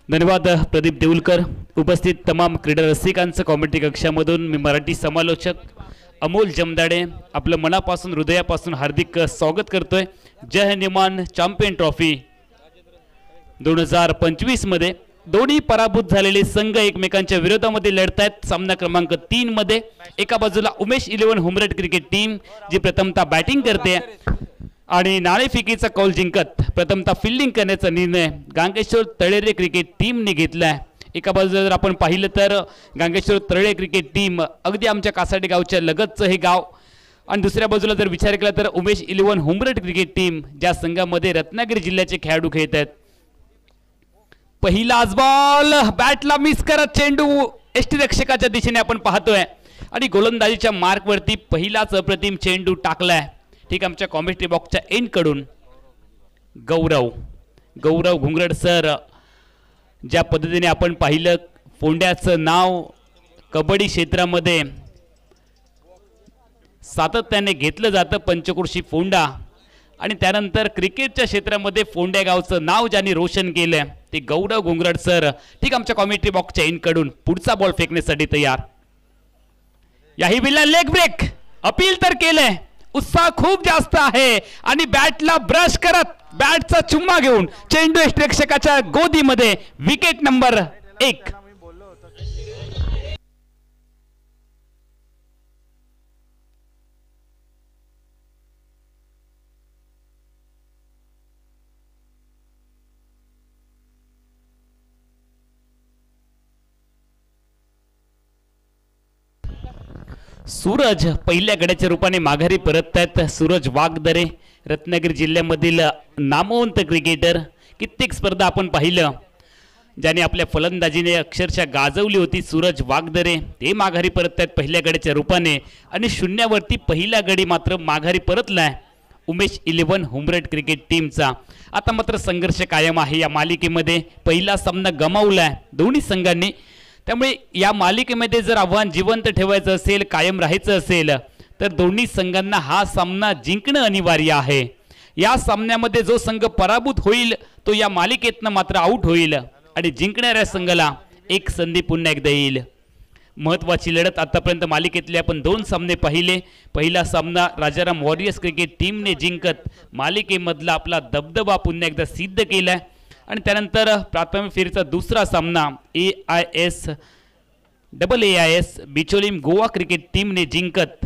धन्यवाद प्रदीप देऊलकर. उपस्थित तमाम क्रीडा रसिकांचं कॉमेंट्री कक्षामधून मी मराठी समालोचक अमोल जमदाडे आपलं मनापासून हृदयापासून हार्दिक स्वागत करतोय. जय हनुमान चॅम्पियन ट्रॉफी 2025 मध्ये दोन्ही पराभूत झालेले संघ एकमेकांच्या विरोधामध्ये लढतायत. सामना क्रमांक 3 मध्ये एका बाजूला उमेश 11 हुमरट क्रिकेट टीम जी प्रथमतः बॅटिंग करते आणि नाणेफेकीचा कौल जिंकत प्रथमतः फिल्डिंग करण्याचा निर्णय गांगेश्वर तळेरे क्रिकेट टीमने घेतलाय. एका बाजूला जर आपण पाहिलं तर गांगेश्वर तळेरे क्रिकेट टीम अगदी आमच्या कासाडी गावच्या लगतचं हे गाव आणि दुसऱ्या बाजूला जर विचार केला तर उमेश 11 हुमरट क्रिकेट टीम ज्या संघामध्ये रत्नागिरी जिल्ह्याचे खेळाडू खेळत आहेत. पहिलाच बॉल बॅटला मिस करत चेंडू यष्टिरक्षकाच्या दिशेने आपण पाहतोय आणि गोलंदाजीच्या मार्कवरती पहिलाच अप्रतिम चेंडू टाकलाय. ठीक आमच्या कॉमेंट्री बॉक्सच्या एंड कडून गौरव घुंगरड सर ज्या पद्धतीने आपण पाहिलं फोंड्याचं नाव कबड्डी क्षेत्रामध्ये सातत्याने घेतलं जातं पंचक्रोशी फोंडा आणि त्यानंतर क्रिकेटच्या क्षेत्रामध्ये फोंड्या गावचं नाव ज्यांनी रोशन केलंय ते गौरव घुंगरड सर. ठीक आमच्या कॉमेंट्री बॉक्सच्या एंड कडून पुढचा बॉल फेकण्यासाठी तयार. याही बिल्ला लेग ब्रेक अपील तर केलंय. उत्साह खूप जास्त आहे आणि बॅटला ब्रश करत बॅटचा चुम्मा घेऊन चेंडू यष्टिरक्षकाच्या गोदीमध्ये विकेट नंबर 1. सूरज पहिल्या गड्याच्या रूपाने माघारी परततायत. सूरज वाघदरे रत्नागिरी जिल्ह्यामधील नामवंत क्रिकेटर. कित्येक स्पर्धा आपण पाहिलं ज्याने आपल्या फलंदाजीने अक्षरशः गाजवली होती. सूरज वाघदरे ते माघारी परततायत पहिल्या गड्याच्या रूपाने आणि शून्यावरती पहिला गडी मात्र माघारी परतलाय उमेश 11 हुमरट क्रिकेट टीमचा. आता मात्र संघर्ष कायम आहे या मालिकेमध्ये. पहिला सामना गमावलाय दोन्ही संघांनी. त्यामुळे या मालिकेमध्ये जर आव्हान जिवंत ठेवायचं असेल कायम राहायचं असेल तर दोन्ही संघांना हा सामना जिंकणं अनिवार्य आहे. या सामन्यामध्ये जो संघ पराभूत होईल तो या मालिकेतनं मात्र आउट होईल आणि जिंकणाऱ्या संघाला एक संधी पुन्हा एकदा येईल. महत्त्वाची लढत आतापर्यंत मालिकेतले आपण 2 सामने पाहिले. पहिला सामना राजाराम वॉरियर्स क्रिकेट टीमने जिंकत मालिकेमधला आपला दबदबा पुन्हा एकदा सिद्ध केलाय आणि त्यानंतर प्राथमिक फेरीचा दुसरा सामना AIS बिचोलीम गोवा क्रिकेट टीमने जिंकत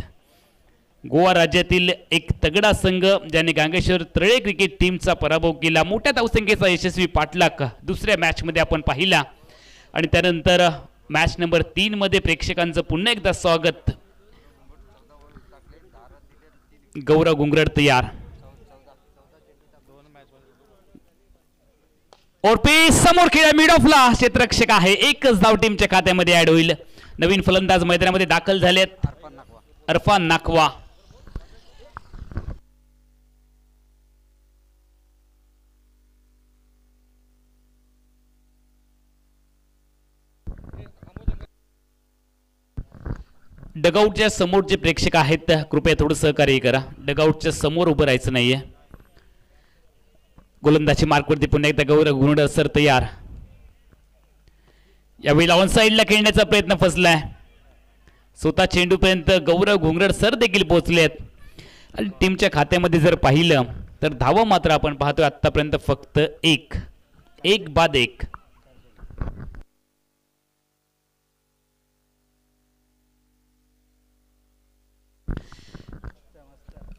गोवा राज्यातील एक तगडा संघ ज्याने गांगेश्वर तळे क्रिकेट टीमचा पराभव केला. मोठ्या धावसंख्येचा यशस्वी पाठलाग दुसऱ्या मॅचमध्ये आपण पाहिला आणि त्यानंतर मॅच नंबर 3 मध्ये प्रेक्षकांचं पुन्हा एकदा स्वागत. गौरव घुंगरड तयार और पे समोर खेळा मिड ऑफला क्षेत्ररक्षक आहे. एकच धाव टीमच्या खात्यामध्ये ऍड होईल. नवीन फलंदाज मैदानामध्ये दाखल झालेत अरफान नाकवा. डगआउटच्या समोर जे प्रेक्षक आहेत कृपया थोडं सहकार्य करा. डगआउटच्या समोर उभं राहायचं नाहीये. गोलंदाजी मार्कवरती पुन्हा एकदा गौरव घुंगरड सर तयार. यावेळी ऑन साइडला खेळण्याचा प्रयत्न फसलाय. स्वतः चेंडूपर्यंत गौरव घुंगरड सर देखील पोहोचलेत आणि टीमच्या खात्यामध्ये जर पाहिलं तर धावा मात्र आपण पाहतोय आतापर्यंत फक्त 1 बाद 1.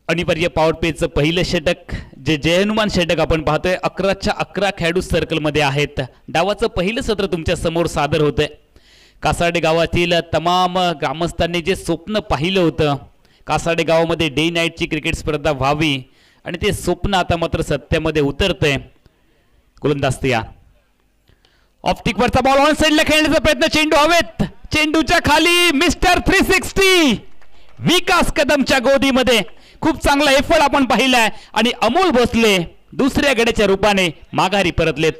अनिवार्य पॉवर प्लेचं पहिलं षटक जे जय हनुमान षटक आपण पाहतोय. 11च्या 11 खेळाडू सर्कलमध्ये आहेत. डावाचं पहिलं सत्र तुमच्या समोर सादर होतंय. कासाडे गावातील तमाम ग्रामस्थांनी जे स्वप्न पाहिलं होतं कासाडे गावामध्ये डे नाईटची क्रिकेट स्पर्धा व्हावी आणि ते स्वप्न आता मात्र सत्यामध्ये उतरतंय. गोलंदाज तयार. ऑप्टिकवरचा बॉल ऑन साइडला खेळण्याचा प्रयत्न. चेंडू हवेत. चेंडूच्या खाली मिस्टर 360 विकास कदमच्या गोदीमध्ये. खूप चांगला एफर्ट आपण पाहिलाय आणि अमोल भोसले दुसऱ्या गड्याच्या रूपाने माघारी परतलेत.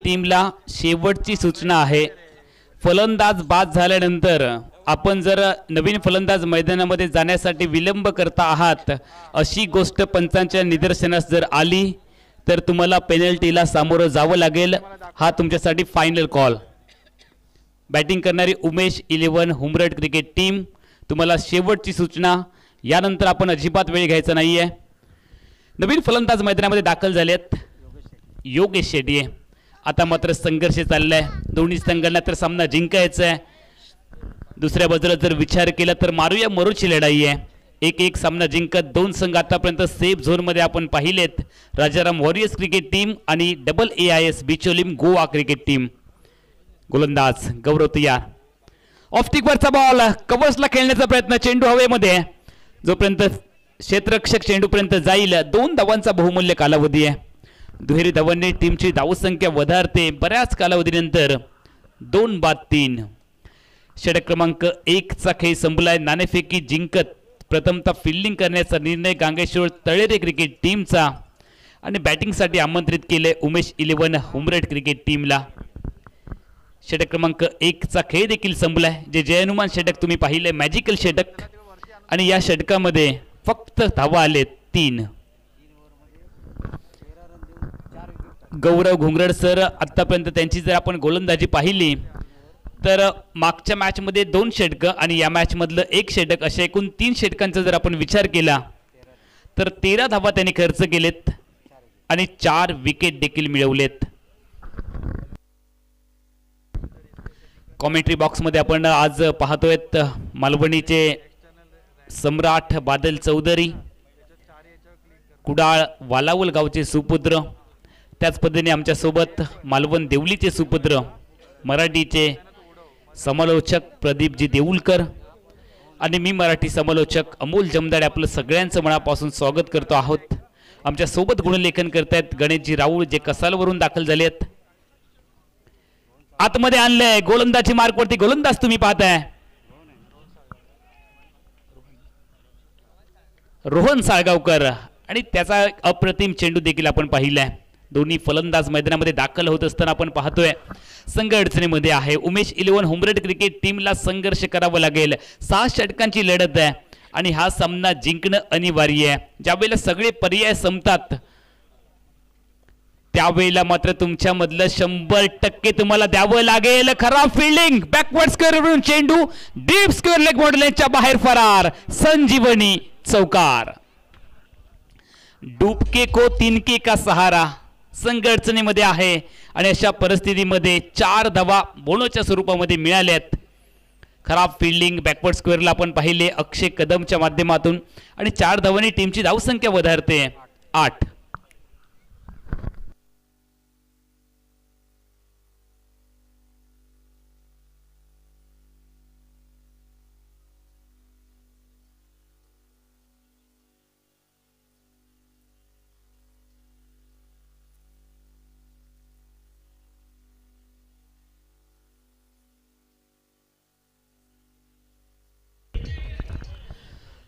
टीमला शेवटची सूचना आहे. फलंदाज बाद झाल्यानंतर आपण जर नवीन फलंदाज मैदानामध्ये जाण्यासाठी विलंब करता आहात अशी गोष्ट पंचांच्या निदर्शनास जर आली तर तुम्हाला पेनल्टीला सामोरं जावं लागेल. हा तुमच्यासाठी फायनल कॉल. बॅटिंग करणारी उमेश 11 हुमरट क्रिकेट टीम, तुम्हाला शेवटची सूचना. यानंतर आपण अजिबात वेळ घ्यायचा नाहीये. नवीन फलंदाज मैदानामध्ये दाखल झालेत योगेश शेट्टी. आता मात्र संघर्ष चाललाय. दोन्ही संघांना तर सामना जिंकायचा आहे. दुसऱ्या बाजूला जर विचार केला तर मारूया मरूची लढाई आहे. एक एक सामना जिंकत दोन संघ आतापर्यंत सेफ झोनमध्ये आपण पाहिलेत. राजाराम वॉरियर्स क्रिकेट टीम आणि AAIS Bicholim Goa cricket team. गोलंदाज गौरव तयार. ऑफस्टिकवरचा बॉल कव्हर्सला खेळण्याचा प्रयत्न. चेंडू हवेमध्ये. जोपर्यंत क्षेत्ररक्षक चेंडूपर्यंत जाईल 2 धावांचा बहुमूल्य कालावधी आहे. दुहेरी धावांनी टीमची धावसंख्या वधारते. बऱ्याच कालावधीनंतर 2-3. षटक क्रमांक 1 चा खेळ संपलाय. नाणेफेकी जिंकत प्रथमतः फिल्डिंग करण्याचा निर्णय गांगेश्वर तळेरे क्रिकेट टीमचा आणि बॅटिंगसाठी आमंत्रित केले उमेश 11 हुमरट क्रिकेट टीमला. षटक क्रमांक 1 चा खेळ देखील संपलाय. जे जयनुमान षटक तुम्ही पाहिले मॅजिकल षटक आणि या षटकामध्ये फक्त धावा आले 3. गौरव घुंगरड सर आतापर्यंत त्यांची जर आपण गोलंदाजी पाहिली तर मागच्या मॅचमध्ये 2 षटकं आणि या मॅच मधलं 1 षटक अशा एकूण 3 षटकांचा जर आपण विचार केला तर 13 धावा त्यांनी खर्च केलेत आणि 4 विकेट देखील मिळवलेत. कॉमेंट्री बॉक्समध्ये आपण आज पाहतोय मालवणीचे सम्राट बादल चौधरी, कुडाळ वालावल गावचे सुपुत्र, त्याच पद्धतीने आमच्या सोबत मालवण देवलीचे सुपुत्र मराठीचे समालोचक प्रदीपजी देऊलकर आणि मी मराठी समालोचक अमोल जमदाडे आपलं सगळ्यांचं मनापासून स्वागत करतो आहोत. आमच्या सोबत गुणलेखन करतायत गणेशजी राऊळ जे कसालवरून दाखल झाले आहेत. आतमध्ये आणलंय गोलंदाजी मार्कवरती गोलंदाज तुम्ही पाहताय रोहन साळगावकर आणि त्याचा अप्रतिम चेंडू देखील आपण पाहिलाय. दोन्ही फलंदाज मैदानामध्ये दाखल होत असताना आपण पाहतोय संघ अडचणीमध्ये आहे. उमेश 11 हुमरट क्रिकेट टीमला संघर्ष करावा लागेल. 6 षटकांची लढत आहे आणि हा सामना जिंकणं अनिवार्य आहे. ज्यावेळेला सगळे पर्याय संपतात त्यावेळेला मात्र तुमच्यामधलं 100% तुम्हाला द्यावं लागेल. खराब फिल्डिंग. बॅकवर्ड स्क्वेअरवरून चेंडू डीप स्क्वेअर लेग मॉडेलच्या बाहेर फरार. संजीवनी चौकार. डुबके को तिनके का सहारा. संघ अडचणीमध्ये आहे आणि अशा परिस्थितीमध्ये 4 धावा बोनसच्या स्वरूपामध्ये मिळाल्यात. खराब फिल्डिंग बॅकवर्ड स्क्वेअरला आपण पाहिले अक्षय कदमच्या माध्यमातून आणि 4 धावांनी टीमची धावसंख्या वधारते 8.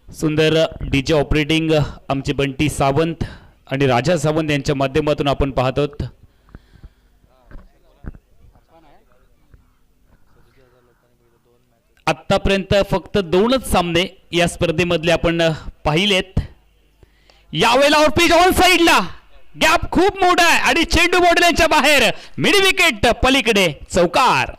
सुंदर डीजे ऑपरेटिंग आमचे बंटी सावंत आणि राजा सावंत यांच्या माध्यमातून आपण पाहतो. आतापर्यंत फक्त 2च सामने या स्पर्धेमधले आपण पाहिलेत. यावेळेला पिच ऑन साइडला गॅप खूप मोठा आहे आणि चेंडू बॉर्डरच्या बाहेर मिड विकेट पलीकडे चौकार.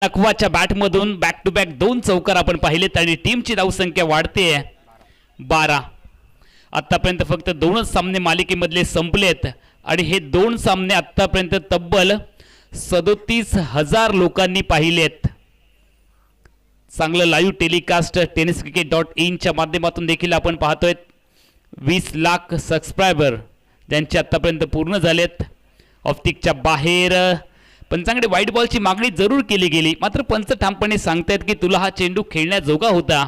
अक्वाच्या बॅटमधून बॅक टू बॅक 2 चौकार आपण पाहिलेत आणि टीमची धावसंख्या वाढते 12. आतापर्यंत फक्त 2च सामने मालिकेमधले संपलेत आणि हे 2 सामने आतापर्यंत तब्बल 37,000 लोकांनी पाहिलेत. चांगलं लाईव्ह टेलिकास्ट tenniscricket.in च्या माध्यमातून देखील आपण पाहतोय. 20 लाख सबस्क्रायबर ज्यांचे आतापर्यंत पूर्ण झालेत. ऑप्टिकच्या बाहेर पंचांकडे व्हाईट बॉलची मागणी जरूर केली गेली मात्र पंच ठामपणे सांगतायत की तुला हा चेंडू खेळण्याजोगा होता,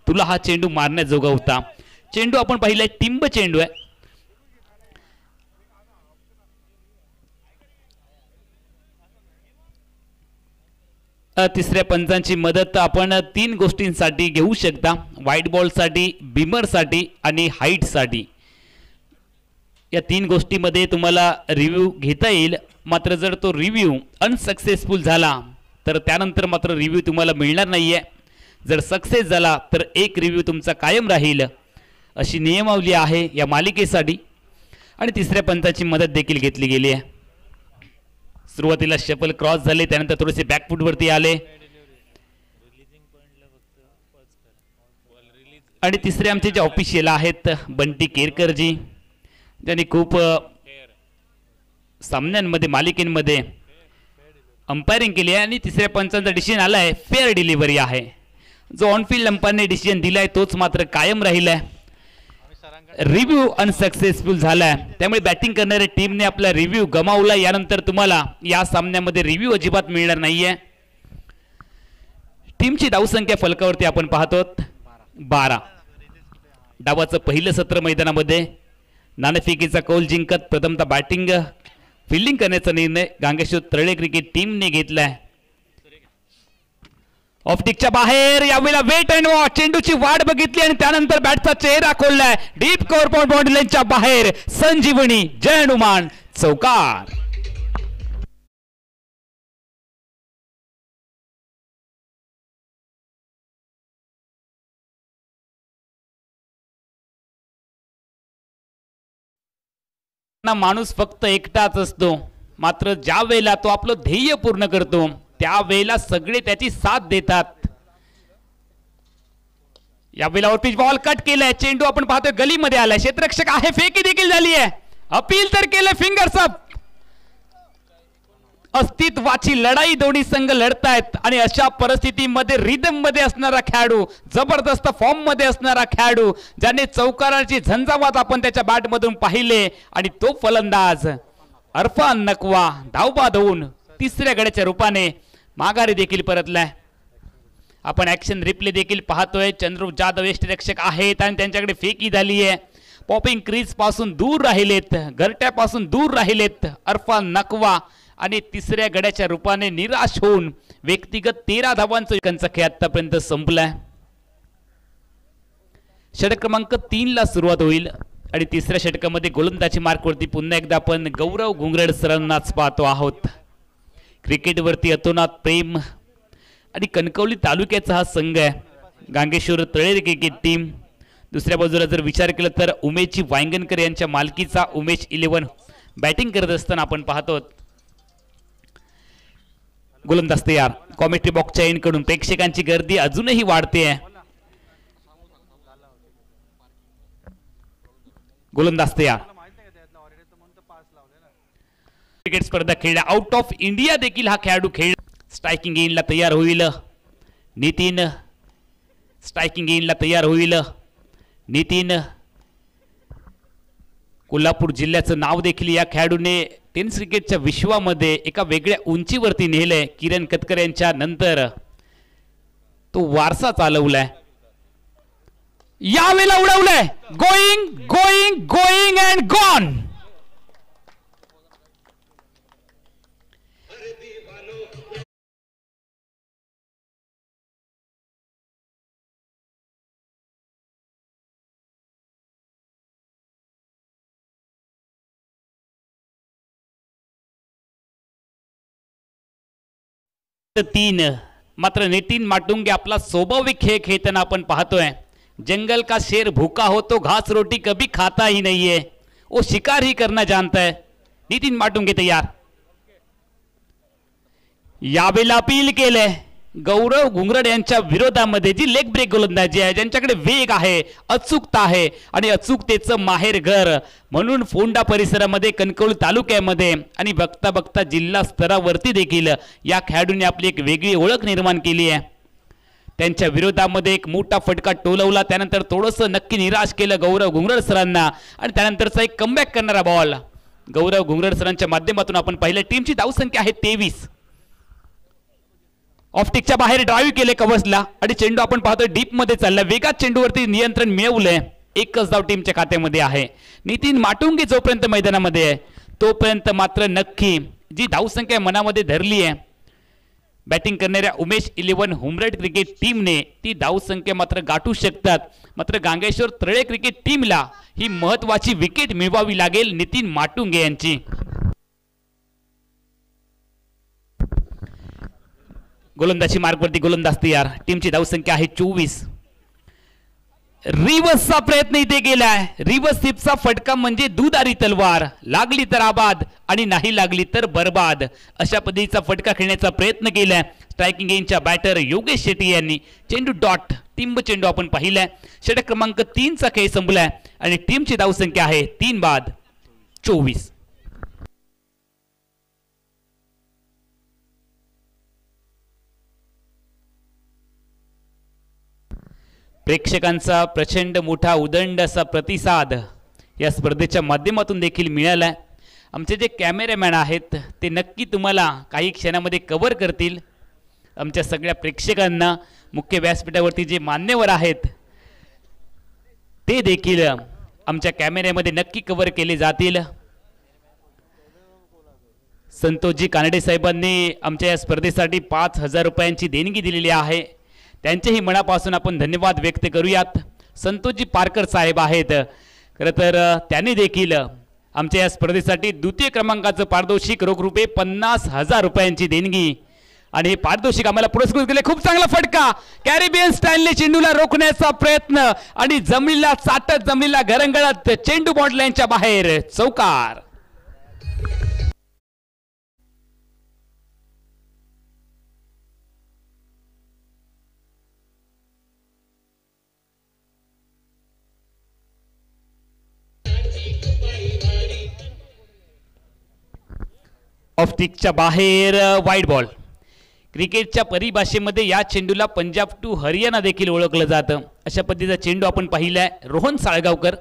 तुला हा चेंडू मारण्याजोगा होता. चेंडू आपण पाहिलाय टिंब चेंडू आहे. तिसऱ्या पंचांची मदत आपण 3 गोष्टींसाठी घेऊ शकता, व्हाईट बॉलसाठी, बिमरसाठी आणि हाईटसाठी. या 3 गोष्टीमध्ये तुम्हाला रिव्ह्यू घेता येईल. मात्र जर तो रिव्ह्यू अनसक्सेसफुल झाला तर त्यानंतर मात्र रिव्ह्यू तुम्हाला मिळणार नाही आहे. जर सक्सेस झाला तर एक रिव्ह्यू तुमचा कायम राहील, अशी नियमावली आहे या मालिकेसाठी. आणि तिसऱ्या पंचाची मदत देखील घेतली गेली आहे. सुरुवातीला शफल क्रॉस झाले, त्यानंतर थोडेसे बॅकफूटवरती आले आणि तिसरे आमचे जे ऑफिशियल आहेत बंटी केरकरजी, त्यांनी खूप सामन्यांमध्ये मालिकेमध्ये अंपायरिंग केली आहे आणि तिसऱ्या पंचांचा डिसिजन आला आहे फेअर डिलिव्हरी आहे. जो ऑनफिल्ड अंपायरने डिसिजन दिला आहे तोच मात्र कायम राहिला आहे. रिव्ह्यू अनसक्सेसफुल झालाय, त्यामुळे बॅटिंग करणाऱ्या टीमने आपला रिव्ह्यू गमावला. यानंतर तुम्हाला या सामन्यामध्ये रिव्ह्यू अजिबात मिळणार नाहीये. टीमची धावसंख्या फलकावरती आपण पाहतो 12. डावाचं पहिलं सत्र मैदानामध्ये नाणेफेकीचा कौल जिंकत प्रथमतः बॅटिंग फिल्डिंग करण्याचा निर्णय गांगेश्वर तळे क्रिकेट टीमने घेतलाय. ऑफटिकच्या बाहेर यावेळेला वेट अँड वॉच, चेंडूची वाट बघितली आणि त्यानंतर बॅटचा चेहरा खोललाय. डीप कव्हर बाउंड्री लाईनच्या बाहेर संजीवनी जय हनुमान चौकार. माणूस फक्त एकटाच असतो, मात्र ज्या वेळेला तो आपलं ध्येय पूर्ण करतो त्यावेळेला सगळे त्याची साथ देतात. या वेळेला पिच बॉल कट केलाय, चेंडू आपण पाहतोय गलीमध्ये आलाय, क्षेत्ररक्षक आहे, फेकी देखील झाली आहे, अपील तर केलं, फिंगर्स अप. अस्तित्वाची लढाई दोन्ही संघ लढतायत आणि अशा परिस्थितीमध्ये रिदम मध्ये असणारा खेळाडू, जबरदस्त फॉर्म मध्ये असणारा खेळाडू, ज्याने चौकाराची झंझावात आपण त्याच्या बॅट मधून पाहिले आणि तो फलंदाज अरफान नकवा धावबाद होऊन तिसऱ्या गड्याच्या रूपाने माघारी देखील परतलाय. आपण ऍक्शन रिप्ले देखील पाहतोय. चंद्रू जाधव यष्टिरक्षक आहेत आणि त्यांच्याकडे फेकी झाली आहे. पॉपिंग क्रीज पासून दूर राहिलेत, घरट्यापासून दूर राहिलेत अरफान नकवा आणि तिसऱ्या गड्याच्या रूपाने निराश होऊन व्यक्तिगत 13 धावांचा खेळ आतापर्यंत संपलाय. षटक क्रमांक 3 ला सुरुवात होईल आणि तिसऱ्या षटकामध्ये गोलंदाजी मार्कवरती पुन्हा एकदा आपण गौरव घुंगरड सरांनाच पाहतो आहोत. क्रिकेटवरती अतोनात प्रेम आणि कणकवली तालुक्याचा हा संघ आहे गांगेश्वर तळे क्रिकेट टीम. दुसऱ्या बाजूला जर विचार केला तर उमेशजी वांगणकर यांच्या मालकीचा उमेश 11 बॅटिंग करत असताना आपण पाहतो. गोलंदाज तयार, कॉमेंट्री बॉक्सच्या एंड कडून प्रेक्षकांची गर्दी अजूनही वाढते आहे. गोलंदाज तयार, क्रिकेट स्पर्धा खेळल्या आउट ऑफ इंडिया देखील हा खेळाडू खेळ. स्ट्रायकिंग एंडला तयार होईल नितीन, स्ट्रायकिंग एंडला तयार होईल नितीन. कोल्हापूर जिल्ह्याचं नाव देखील या खेळाडूने टेनिस क्रिकेटच्या विश्वामध्ये एका वेगळ्या उंचीवरती नेलंय. किरण कतकर यांच्या नंतर तो वारसा चालवलाय. यावेळेला उडवलंय, going going going and gone. तीन मात्र नितीन माटुंगे आपला स्वाभाविक खेळ खेळताना आपण पाहतोय. जंगल का शेर भूखा हो तो घास रोटी कभी खाता ही नहीं है, वो शिकार ही करना जानता है. नितीन माटुंगे तयार. यावेळेला अपील केलंय गौरव घुंगरड यांच्या विरोधामध्ये जी लेग ब्रेक गोलंदाजी आहे, ज्यांच्याकडे वेग आहे, अचूकता आहे आणि अचूकतेचं माहेर घर म्हणून फोंडा परिसरामध्ये कणकवली तालुक्यामध्ये आणि बघता बघता जिल्हा स्तरावरती देखील या खेळाडूंनी आपली एक वेगळी ओळख निर्माण केली आहे. त्यांच्या विरोधामध्ये एक मोठा फटका टोलवला, त्यानंतर थोडंसं नक्की निराश केलं गौरव घुंगरड सरांना आणि त्यानंतरचा एक कमबॅक करणारा बॉल गौरव घुंगरड सरांच्या माध्यमातून आपण पाहिलं. टीमची धावसंख्या आहे 23. ऑफटिकच्या बाहेर ड्राईव्ह केले कवचला आणि चेंडू आपण पाहतोय डीप मध्ये चालला. वेगात चेंडूवरती नियंत्रण मिळवलंय. एकच धाव टीमच्या खात्यामध्ये आहे. नितीन माटुंगे जोपर्यंत मैदानामध्ये आहे तोपर्यंत मात्र नक्की जी धावसंख्या मनामध्ये धरली आहे, बॅटिंग करणाऱ्या उमेश 11 हुमरट क्रिकेट टीमने ती धावसंख्या मात्र गाठू शकतात. मात्र गांगेश्वर तळे क्रिकेट टीमला ही महत्वाची विकेट मिळवावी लागेल नितीन माटुंगे यांची. गोलंदाजी मार्गवरती गोलंदाज तयार. टीमची धावसंख्या आहे 24. रिवर्सचा प्रयत्न इथे केलाय. रिवर्स स्वीपचा फटका म्हणजे दुधारी तलवार. लागली तर आबाद आणि नाही लागली तर बर्बाद अशा पद्धतीचा फटका खेळण्याचा प्रयत्न केलाय स्ट्रायकिंग एंडच्या बॅटर योगेश शेट्टी यांनी. चेंडू डॉट टिंब चेंडू आपण पाहिलाय. षटक क्रमांक 3 चा खेळ संपलाय आणि टीमची धावसंख्या आहे 3 बाद 24. प्रेक्षकांचा प्रचंड मोठा उदंड असा प्रतिसाद या स्पर्धेच्या माध्यमातून देखील मिळाला. आमचे जे कॅमेरामॅन आहेत ते नक्की तुम्हाला काही क्षणामध्ये कव्हर करतील. आमच्या सगळ्या प्रेक्षकांना मुख्य व्यासपीठावरती जे मान्यवर आहेत ते देखील आमच्या कॅमेऱ्यामध्ये नक्की कव्हर केले जातील. संतोषजी कानडे साहेबांनी आमच्या या स्पर्धेसाठी 5,000 रुपयांची देणगी दिलेली आहे. त्यांचेही मनापासून आपण धन्यवाद व्यक्त करूयात. संतोषजी पारकर साहेब आहेत. खरं तर त्यांनी देखील आमच्या या स्पर्धेसाठी द्वितीय क्रमांकाचं पारितोषिक रोख रुपये 50,000 रुपयांची देणगी आणि हे पारितोषिक आम्हाला पुरस्कृत केले. खूप चांगला फटका. कॅरेबियन स्टाईलने चेंडूला रोखण्याचा प्रयत्न आणि जमिनीला चाटत जमिनीला घरंगळत चेंडू बॉन्ड लाईनच्या बाहेर चौकार. ऑफ स्टिकच्या बाहेर वाईड बॉल. क्रिकेटच्या परिभाषेमध्ये या चेंडूला पंजाब टू हरियाणा देखील ओळखलं जातं. अशा पद्धतीचा चेंडू आपण पाहिलाय. रोहन साळगावकर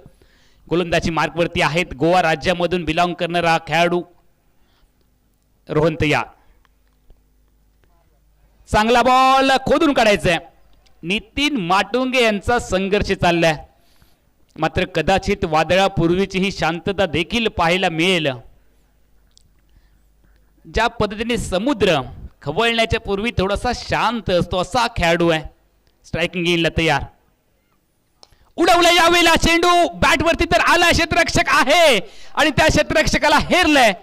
गोलंदाजी मार्कवरती आहेत. गोवा राज्यामधून बिलॉंग करणारा खेळाडू रोहन तयार. चांगला बॉल खोदून काढायचा. नितीन माटुंगे यांचा संघर्ष चाललाय. मात्र कदाचित वादळापूर्वीची ही शांतता देखील पाहायला मिळेल. ज्या पद्धतीने समुद्र खवळण्याच्या पूर्वी थोडासा शांत असतो असा खेळाडू आहे. स्ट्रायकिंग एंडला तयार. उडवला यावेळेला चेंडू बॅटवरती तर आला. क्षेत्ररक्षक आहे आणि त्या क्षेत्ररक्षकाला हेरलंय.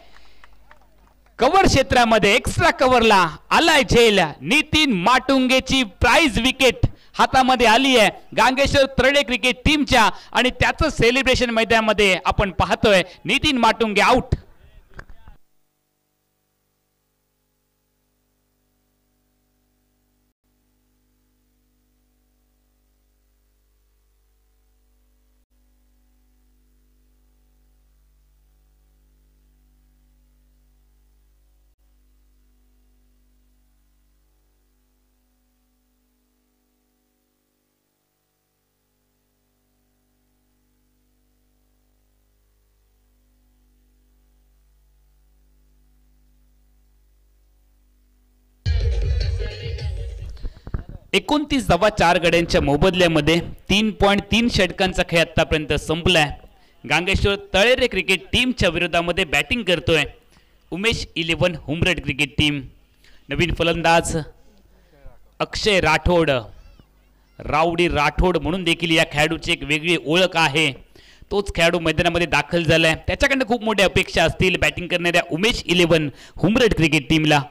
कव्हर क्षेत्रामध्ये एक्स्ट्रा कव्हरला आलाय झेल. नितीन माटुंगेची प्राइज विकेट हातामध्ये आली आहे गांगेश्वर तळे क्रिकेट टीमच्या आणि त्याचं सेलिब्रेशन मैदानामध्ये आपण पाहतोय. नितीन माटुंगे आउट. एकोणतीस धावा 4 गड्यांच्या मोबदल्यामध्ये 3.3 षटकांचा खेळ आतापर्यंत संपलाय. गांगेश्वर तळेरे क्रिकेट टीमच्या विरोधामध्ये बॅटिंग करतोय उमेश 11 हुमरट क्रिकेट टीम. नवीन फलंदाज अक्षय राठोड. रावडी राठोड म्हणून देखील या खेळाडूची एक वेगळी ओळख आहे. तोच खेळाडू मैदानामध्ये दाखल झालाय. त्याच्याकडनं खूप मोठ्या अपेक्षा असतील बॅटिंग करणाऱ्या उमेश 11 हुमरट क्रिकेट टीमला.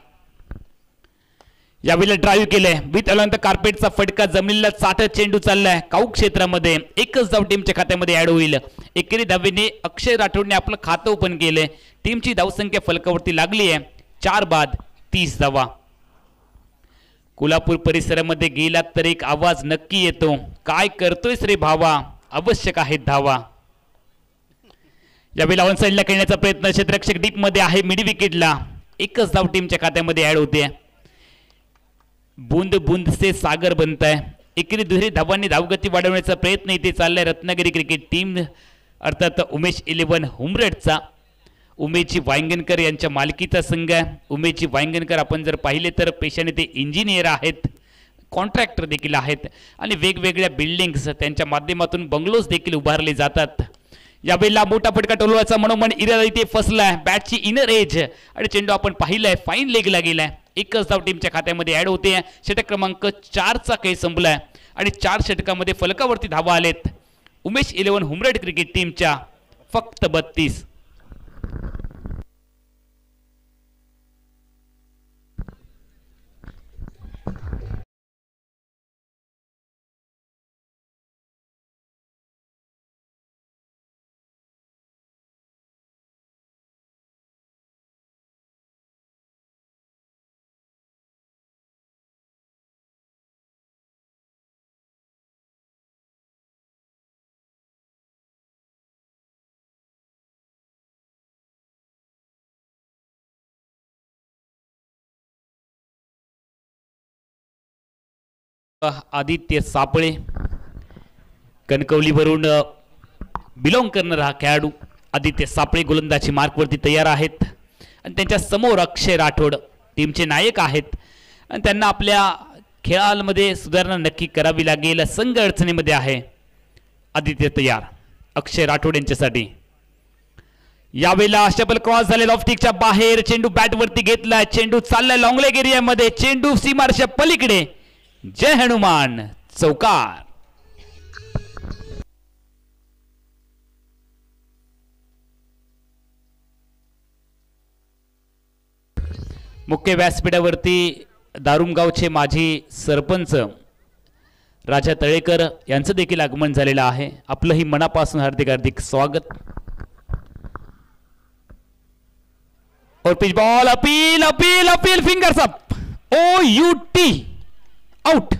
यावेळेला ड्राईव्ह केलंय. विथ अलॉंग कार्पेटचा फटका जमिनीला चाटत चेंडू चाललाय. काऊ क्षेत्रामध्ये एकच धाव टीमच्या खात्यामध्ये ऍड होईल. एकेरी धावेने अक्षय राठोडने आपलं खातं ओपन केलंय. टीमची धावसंख्या फलकावरती लागली आहे 4 बाद 30 धावा. कोल्हापूर परिसरामध्ये गेलात तर एक आवाज नक्की येतो. काय करतोयस रे भावा, आवश्यक आहेत धावा. यावेळेला ऑन साइडला खेळण्याचा प्रयत्न. क्षेत्ररक्षक डीप मध्ये आहे. मिड विकेटला एकच धाव टीमच्या खात्यामध्ये ऍड होते. बूंद बूंद से सागर बनताय. एकेरी दुहेरी धावांनी धावगती वाढवण्याचा प्रयत्न इथे चाललाय रत्नागिरी क्रिकेट टीम अर्थात उमेश 11 हुमरटचा. उमेशजी वांगणकर यांच्या मालकीचा संघ आहे. उमेशजी वांगणकर आपण जर पाहिले तर पेशाने ते इंजिनियर आहेत, कॉन्ट्रॅक्टर देखील आहेत आणि वेगवेगळ्या बिल्डिंग्स त्यांच्या माध्यमातून बंगलोज देखील उभारले जातात. यावेळेला मोठा फटका टोलवायचा मनोमन इरादा इथे फसलाय. बॅटची इनर एज आणि चेंडू आपण पाहिलाय फाईन लेगला गेलाय. एकच धाव टीमच्या खात्यामध्ये ऍड होते. षटक क्रमांक 4चा काही संपलाय आणि 4 षटकामध्ये फलकावरती धावा आलेत उमेश 11 हुमरड क्रिकेट टीमच्या फक्त 32. आदित्य सापळे कणकवलीवरून बिलॉंग करणारा हा खेळाडू आदित्य सापळे गोलंदाजी मार्कवरती तयार आहेत आणि त्यांच्या समोर अक्षय राठोड टीमचे नायक आहेत आणि त्यांना आपल्या खेळामध्ये सुधारणा नक्की करावी लागेल. संघ अडचणीमध्ये आहे. आदित्य तयार अक्षय राठोड यांच्यासाठी. यावेळेला शटल क्रॉस झालेला ऑफस्टिकच्या बाहेर चेंडू बॅटवरती घेतलाय. चेंडू चाललाय लॉंग लेग एरियामध्ये. चेंडू सीमारेषा पलीकडे. जय हनुमान चौकार. मुख्य व्यासपीठावरती दारुमगावचे माजी सरपंच राजा तळेकर यांचं देखील आगमन झालेलं आहे. आपलंही मनापासून हार्दिक हार्दिक स्वागत. और pitch ball appeal appeal appeal fingers up. OUT out.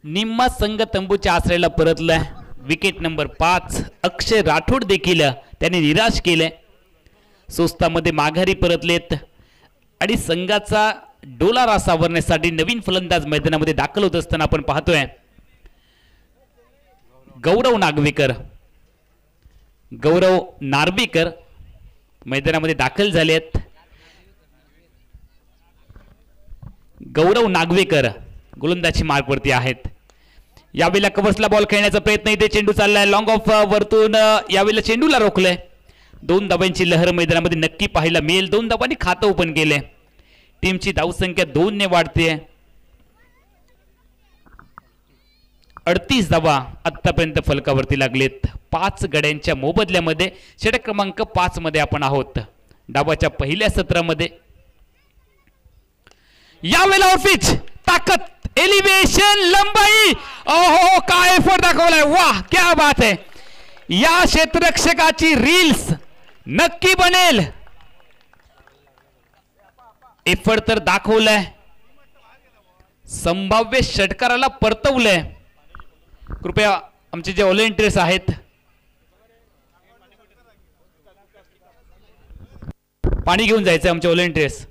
निम्मा संघ तंबूच्या आश्रयाला परतलाय. विकेट नंबर 5 अक्षय राठोड देखील त्याने निराश केले. सोस्तामध्ये माघारी परतलेत आणि संघाचा डोलारा सावरण्यासाठी नवीन फलंदाज मैदानामध्ये दाखल होत असताना आपण पाहतोय गौरव नार्वेकर मैदानामध्ये दाखल झालेत. गौरव नागवेकर गोलंदाजी मार्कवरती आहेत. यावेळेला कव्हर्सला बॉल खेळण्याचा प्रयत्न इथे. चेंडू चाललाय लॉंग ऑफ वरतून. यावेळेला चेंडूला रोखलंय. 2 धावांची लहर मैदानामध्ये नक्की पाहायला मिळेल. 2 धावांनी खातं ओपन केले. टीमची धावसंख्या 2 ने वाढते. 38 धावा आतापर्यंत फलकावरती लागलेत 5 गड्यांच्या मोबदल्यामध्ये. षटक क्रमांक 5 मध्ये आपण आहोत डावाच्या पहिल्या सत्रामध्ये. यावेळेला पिच ताकद एलिव्हेशन लंबाई. ओहो काय एफर्ट दाखवलाय. वाह क्या बात है. या क्षेत्ररक्षकाची रील्स नक्की बनेल. एफर्ट तर दाखवलाय. संभाव्य षटकाराला परतवलंय. कृपया आमचे जे व्हॉलेंटियर्स आहेत पाणी घेऊन जायचंय. आमचे व्हॉलेंटियर्स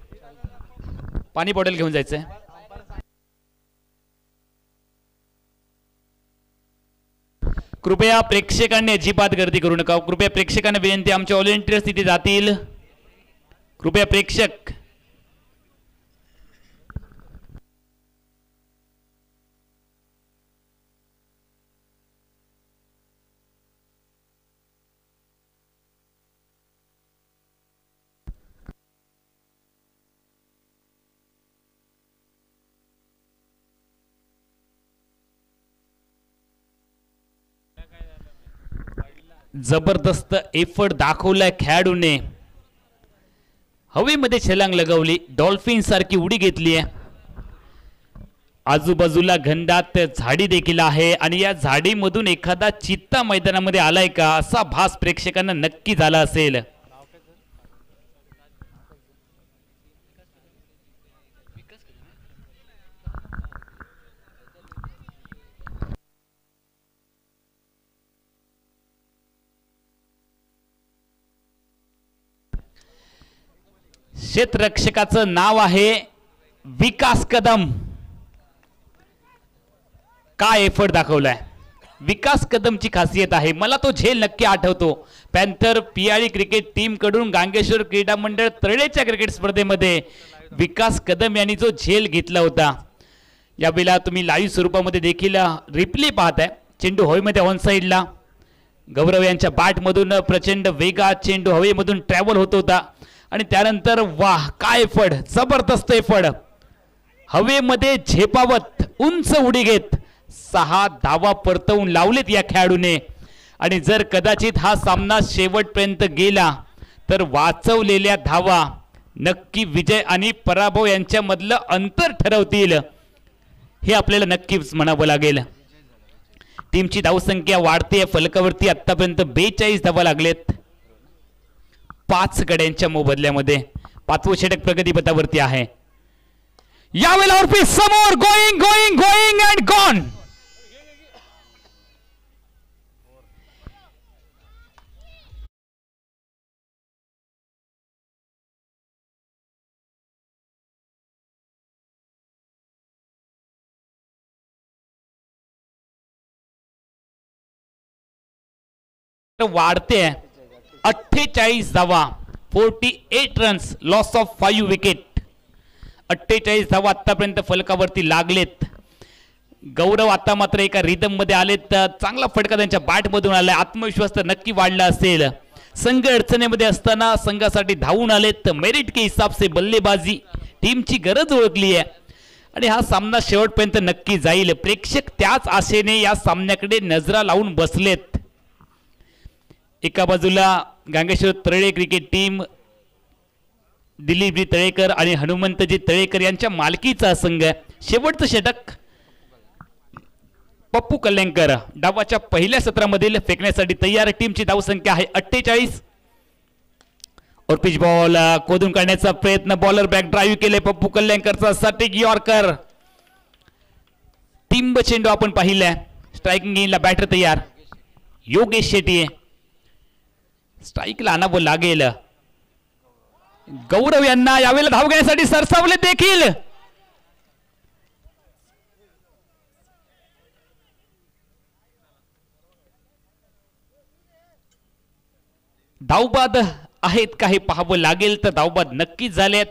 पाणी बॉटल घेऊन जायचंय. कृपया प्रेक्षकांनी अजिबात गर्दी करू नका. कृपया प्रेक्षकांना विनंती आमचे व्हॉलेंटियर्स तिथे जातील. कृपया प्रेक्षक जबरदस्त एफर्ट दाखवलाय खेळाडूने. हवेमध्ये छलांग लगावली. डॉल्फिन सारखी उडी घेतली आहे. आजूबाजूला घनदाट झाडी देखील आहे आणि या झाडीमधून एखादा चित्ता मैदानामध्ये आलाय का असा भास प्रेक्षकांना नक्की झाला असेल. क्षेत्ररक्षकाचं नाव आहे विकास कदम. काय एफर्ट दाखवलाय विकास कदमची खासियत आहे. मला तो झेल नक्की आठवतो. पॅन्थर पियाळी क्रिकेट टीम कडून गांगेश्वर क्रीडा मंडळ तळेच्या क्रिकेट स्पर्धेमध्ये विकास कदम यांनी जो झेल घेतला होता. यावेळेला तुम्ही लाईव्ह स्वरूपामध्ये देखील रिप्ले पाहताय. चेंडू हवेमध्ये ऑन साईडला गौरव यांच्या बॅटमधून प्रचंड वेगात चेंडू हवेमधून ट्रॅव्हल होत होता आणि त्यानंतर वाह काय एफर्ट, जबरदस्त एफर्ट. हवेमध्ये झेपावत उंच उडी घेत 6 धावा परतवून लावलेत या खेळाडूने. आणि जर कदाचित हा सामना शेवटपर्यंत गेला तर वाचवलेल्या धावा नक्की विजय आणि पराभव यांच्यामधलं अंतर ठरवतील हे आपल्याला नक्कीच म्हणावं लागेल. टीमची धावसंख्या वाढते. फलकावरती आतापर्यंत 42 धावा लागलेत 5 गड्यांच्या मोबदल्यामध्ये. 5वं षटक प्रगतीपथावरती आहे. यावेळेला समोर going going going and gone. वाढते 48 धावा 48 रन्स लॉस ऑफ 5 विकेट. 48 धावा आतापर्यंत फलकावरती लागलेत. गौरव आता मात्र एका रिदम मध्ये आलेत. चांगला फटका त्यांच्या बॅट मधून आलाय. आत्मविश्वास तर नक्की वाढला असेल. संघ अडचणीमध्ये असताना संघासाठी धावून आलेत. मेरिट के हिसाब से बल्लेबाजी टीमची गरज ओळखली आहे आणि हा सामना शेवटपर्यंत नक्की जाईल. प्रेक्षक त्याच आशेने या सामन्याकडे नजरा लावून बसलेत. एका बाजूला गांगेश्वर तळे क्रिकेट टीम दिलीपजी तळेकर आणि हनुमंतजी तळेकर यांच्या मालकीचा संघ. शेवटचं षटक पप्पू कल्याणकर डावाच्या पहिल्या सत्रामधील फेकण्यासाठी तयार. टीमची धावसंख्या आहे 48. और पिच बॉल खोदून काढण्याचा प्रयत्न. बॉलर बॅक ड्राईव्ह केले पप्पू कल्याणकरचा सटीक यॉर्कर. टिंब चेंडू आपण पाहिलाय. स्ट्रायकिंग गेनला बॅटर तयार योगेश शेट्टी. स्ट्राईकला आणावं लागेल. गौरव यांना यावेळेला धाव घेण्यासाठी सरसावले देखील. धावबाद आहेत का हे पाहावं लागेल. तर धावबाद नक्कीच झालेत.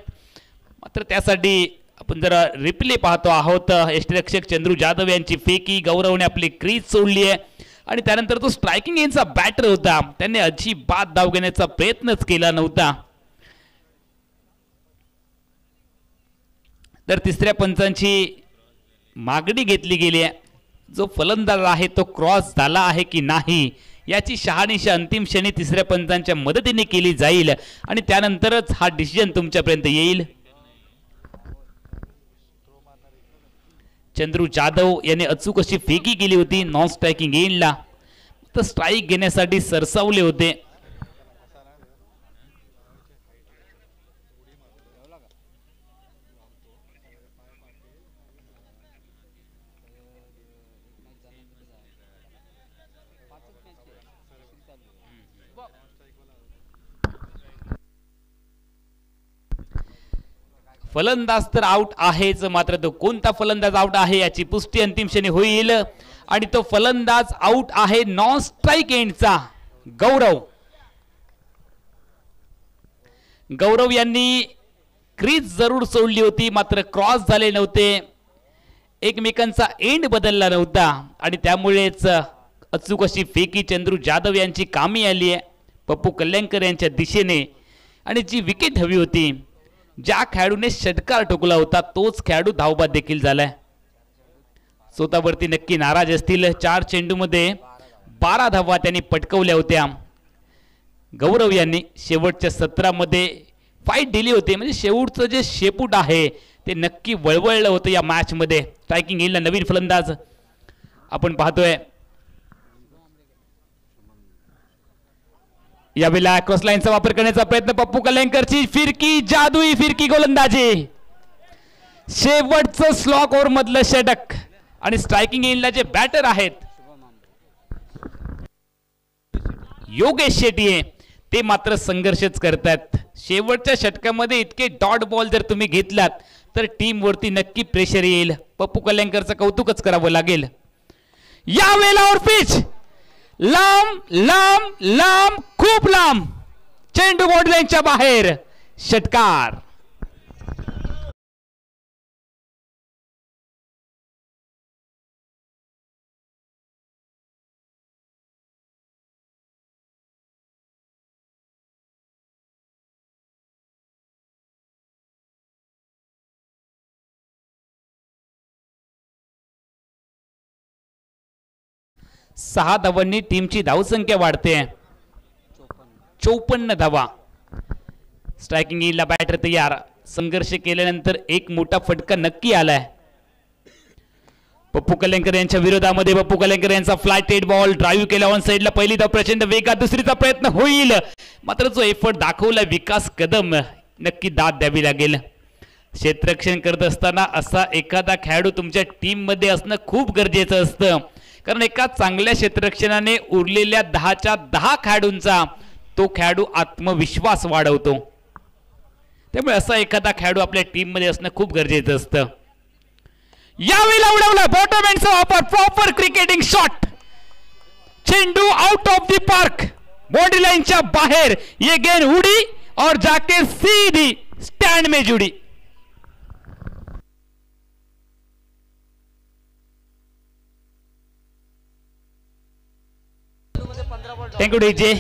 मात्र त्यासाठी आपण जरा रिप्ले पाहतो आहोत. यष्टिरक्षक चंद्रू जाधव यांची फेकी. गौरवने आपली क्रीज सोडली आहे आणि त्यानंतर तो स्ट्रायकिंग यांचा बॅटर होता. त्याने अजिबात धाव घेण्याचा प्रयत्नच केला नव्हता. तर तिसऱ्या पंचांची मागणी घेतली गेली आहे. जो फलंदाज आहे तो क्रॉस झाला आहे की नाही याची शहानिशा अंतिम क्षणी तिसऱ्या पंचांच्या मदतीने केली जाईल आणि त्यानंतरच हा डिसिजन तुमच्यापर्यंत येईल. चंद्रू जाधव याने अचूक अशी फेकी केली होती नॉन स्ट्रायकिंग एंडला. तर स्ट्राईक घेण्यासाठी सरसावले होते. फलंदाज तर आउट आहेच. मात्र तो कोणता फलंदाज आउट आहे याची पुष्टी अंतिम क्षणी होईल आणि तो फलंदाज आउट आहे नॉन स्ट्राइक एंडचा गौरव. गौरव यांनी क्रीज जरूर सोडली होती मात्र क्रॉस झाले नव्हते. एकमेकांचा एंड बदलला नव्हता आणि त्यामुळेच अचूक अशी फेकी चंद्रू जाधव यांची कामी आली आहे पप्पू कल्याणकर यांच्या दिशेने. आणि जी विकेट हवी होती, ज्या खेळाडूने षटकार ठोकला होता तोच खेळाडू धावबाद देखील झालाय. स्वतःवरती नक्की नाराज असतील. 4 चेंडूमध्ये 12 धावा त्यांनी पटकवल्या होत्या. गौरव यांनी शेवटच्या सत्रामध्ये फाईट दिली होती. म्हणजे शेवटचं जे शेपूट आहे ते नक्की वळवळलं होतं या मॅच मध्ये. स्ट्रायकिंग येईल नवीन फलंदाज आपण पाहतोय. यावेळेला क्रॉस लाईनचा वापर करण्याचा प्रयत्न पप्पू कल्याणकरची फिरकी, जादुई फिरकी गोलंदाजी. शेवटचं स्लॉक ओव्हर मधलं षटक आणि स्ट्रायकिंग एंडला जे बॅटर आहेत योगेश शेट्टी ते मात्र संघर्षच करतात. शेवटच्या षटकामध्ये इतके डॉट बॉल जर तुम्ही घेतलात तर टीम वरती नक्की प्रेशर येईल. पप्पू कल्याणकरचं कौतुकच करावं लागेल. या वेळेला पिच लांब लांब लांब खूप लांब, चेंडू बॉर्डर लाईनच्या बाहेर, षटकार. सहा धावांनी टीमची धावसंख्या वाढते. 54 धावा. स्ट्रायकिंग येईल बॅटर तयार. संघर्ष केल्यानंतर एक मोठा फटका नक्की आलाय. पप्पू कल्याणकर यांच्या विरोधामध्ये पप्पू कल्याणकर यांचा फ्लाइट एट बॉल ड्राईव्ह केला ऑन साइडला. पहिली धाव प्रचंड वेगात, दुसरीचा प्रयत्न होईल, मात्र जो एफर्ट दाखवला विकास कदम नक्की दाद द्यावी लागेल. क्षेत्ररक्षण करत असताना असा एखादा खेळाडू तुमच्या टीम मध्ये असणं खूप गरजेचं असतं, कारण एका चांगल्या क्षेत्ररक्षणाने उरलेल्या 10च्या 10 खेळाडूंचा तो खेळाडू आत्मविश्वास वाढवतो. त्यामुळे असा एखादा खेळाडू आपल्या टीम मध्ये असणं खूप गरजेचं असतं. यावेळेला उडवला बॉटम एंडचा वापर, प्रॉपर क्रिकेटिंग शॉट, चेंडू out of the park, body लाइनच्या बाहेर. ये गेंद उड़ी और जाके सीधी स्टैंड में जुड़ी. Thank you DJ.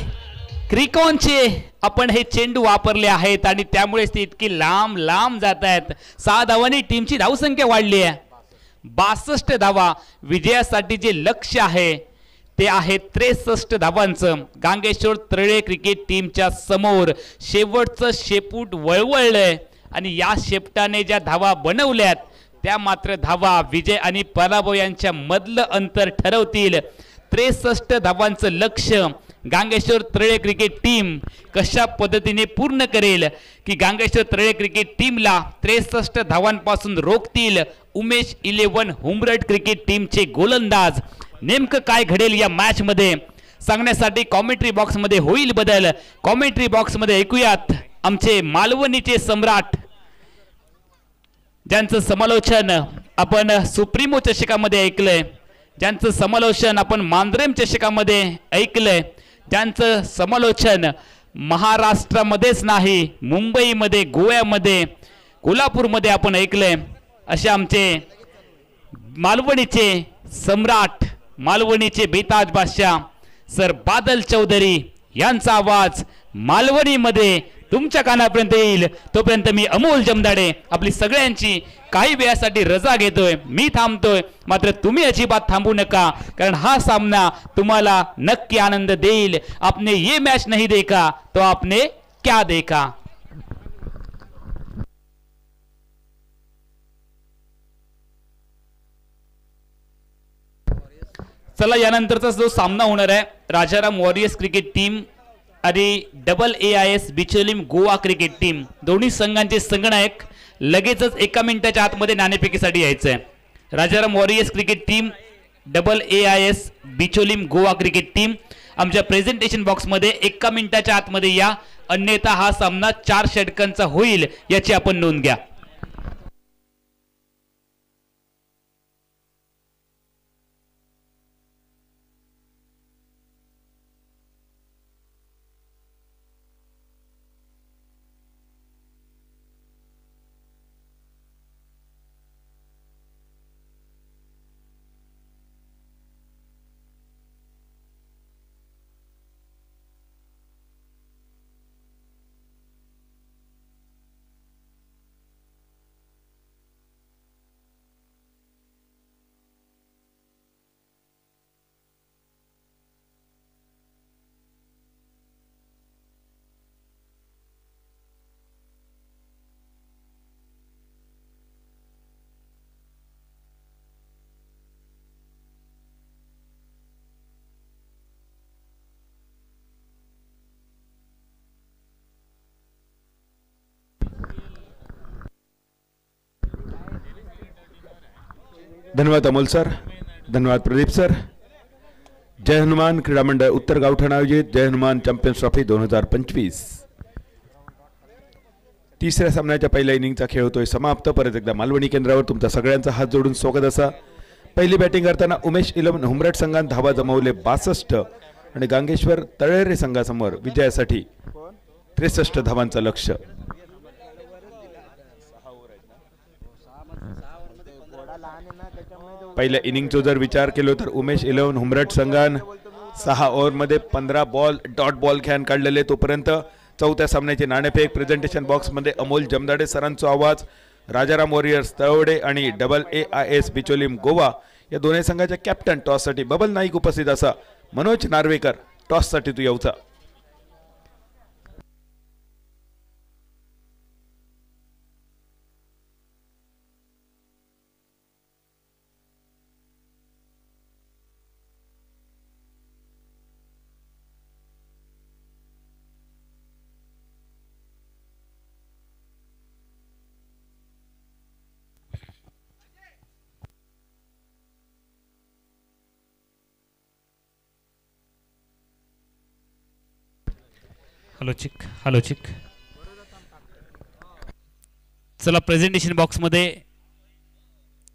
क्रिकॉनचे आपण हे चेंडू वापरले आहेत आणि त्यामुळेच ते इतकी लांब लांब जात आहेत. 6 धावांनी टीमची धावसंख्या वाढली आहे. 62 धावा. विजयासाठी जे लक्ष्य आहे ते आहे 63 धावांचं. गांगेश्वर तळे क्रिकेट टीमच्या समोर शेवटचं शेपूट वळवळलंय आणि या शेपटाने ज्या धावा बनवल्यात त्या मात्र धावा विजय आणि पराभव यांच्या मधलं अंतर ठरवतील. 63 धावांचं लक्ष्य गांगेश्वर तळे क्रिकेट टीम कशा पद्धतीने पूर्ण करेल की गांगेश्वर तळे क्रिकेट टीमला 63 धावांपासून रोखतील उमेश 11 हुंबरट क्रिकेट टीमचे गोलंदाज. नेमकं काय घडेल या मॅच मध्ये सांगण्यासाठी कॉमेंट्री बॉक्स मध्ये होईल बदल. कॉमेंट्री बॉक्स मध्ये ऐकूयात आमचे मालवणीचे सम्राट, ज्यांचं समालोचन आपण सुप्रीमो चषकामध्ये ऐकलंय, ज्यांचं समालोचन आपण मांद्रेम चषकामध्ये ऐकलंय, ज्यांचं समालोचन महाराष्ट्रामध्येच नाही मुंबईमध्ये, गोव्यामध्ये, कोल्हापूरमध्ये आपण ऐकलंय, असे आमचे मालवणीचे सम्राट, मालवणीचे बेताज बादशाह सर बादल चौधरी यांचा आवाज मालवणीमध्ये तुमच्या कानापर्यंत येईल. तोपर्यंत मी अमोल जमदाडे आपली सगळ्यांची काही वेळासाठी रजा घेतोय. मी थांबतोय, मात्र तुम्ही अजिबात थांबू नका, कारण हा सामना तुम्हाला नक्की आनंद देईल. आपने ये मैच नहीं देखा तो आपने क्या देखा. चला, यानंतरचा जो सामना होणार आहे राजाराम वॉरियर्स क्रिकेट टीम आणि AAIS Bicholim Goa cricket team, दोन्ही संघांचे संघनायक लगेचच एका मिनिटाच्या आतमध्ये नाणेफेकीसाठी यायचंय. Rajaram warriors cricket team, AAIS Bicholim Goa cricket team आमच्या प्रेझेंटेशन बॉक्स मध्ये एका मिनिटाच्या आतमध्ये या, अन्यथा हा सामना 4 षटकांचा होईल याची आपण नोंद घ्या. धन्यवाद अमोल सर, धन्यवाद प्रदीप सर. जय हनुमान क्रीडा मंडळ उत्तर गावठाण आयोजित जय हनुमान चॅम्पियन्स ट्रॉफी 2025 तिसऱ्या सामन्याच्या पहिल्या इनिंगचा खेळ होतोय समाप्त। परत एकदा मालवणी केंद्रावर तुमचा सगळ्यांचा हात जोडून स्वागत असा। पहिली बॅटिंग करताना उमेश इलेव्हन हुमरट संघाने धावा जमवले 62 आणि गांगेश्वर तळेरे संघासमोर विजयासाठी 63 धावांचं लक्ष्य। पहिल्या इनिंगचा जर विचार केलो तर उमेश इलेव्हन हुमरट संघान 6 ओव्हरमध्ये 15 बॉल डॉट बॉल खेळून काढलेले। तोपर्यंत चौथ्या सामन्याचे नाणेफेक प्रेझेंटेशन बॉक्समध्ये अमोल जमदाडे सरांचा आवाज, राजाराम वॉरियर्स तळवडे आणि AAIS बिचोलीम गोवा या दोन्ही संघाच्या कॅप्टन टॉससाठी बबल नाईक उपस्थित असा। मनोज नार्वेकर टॉससाठी तू येऊचा। हॅलो चिक चला प्रेझेंटेशन बॉक्समध्ये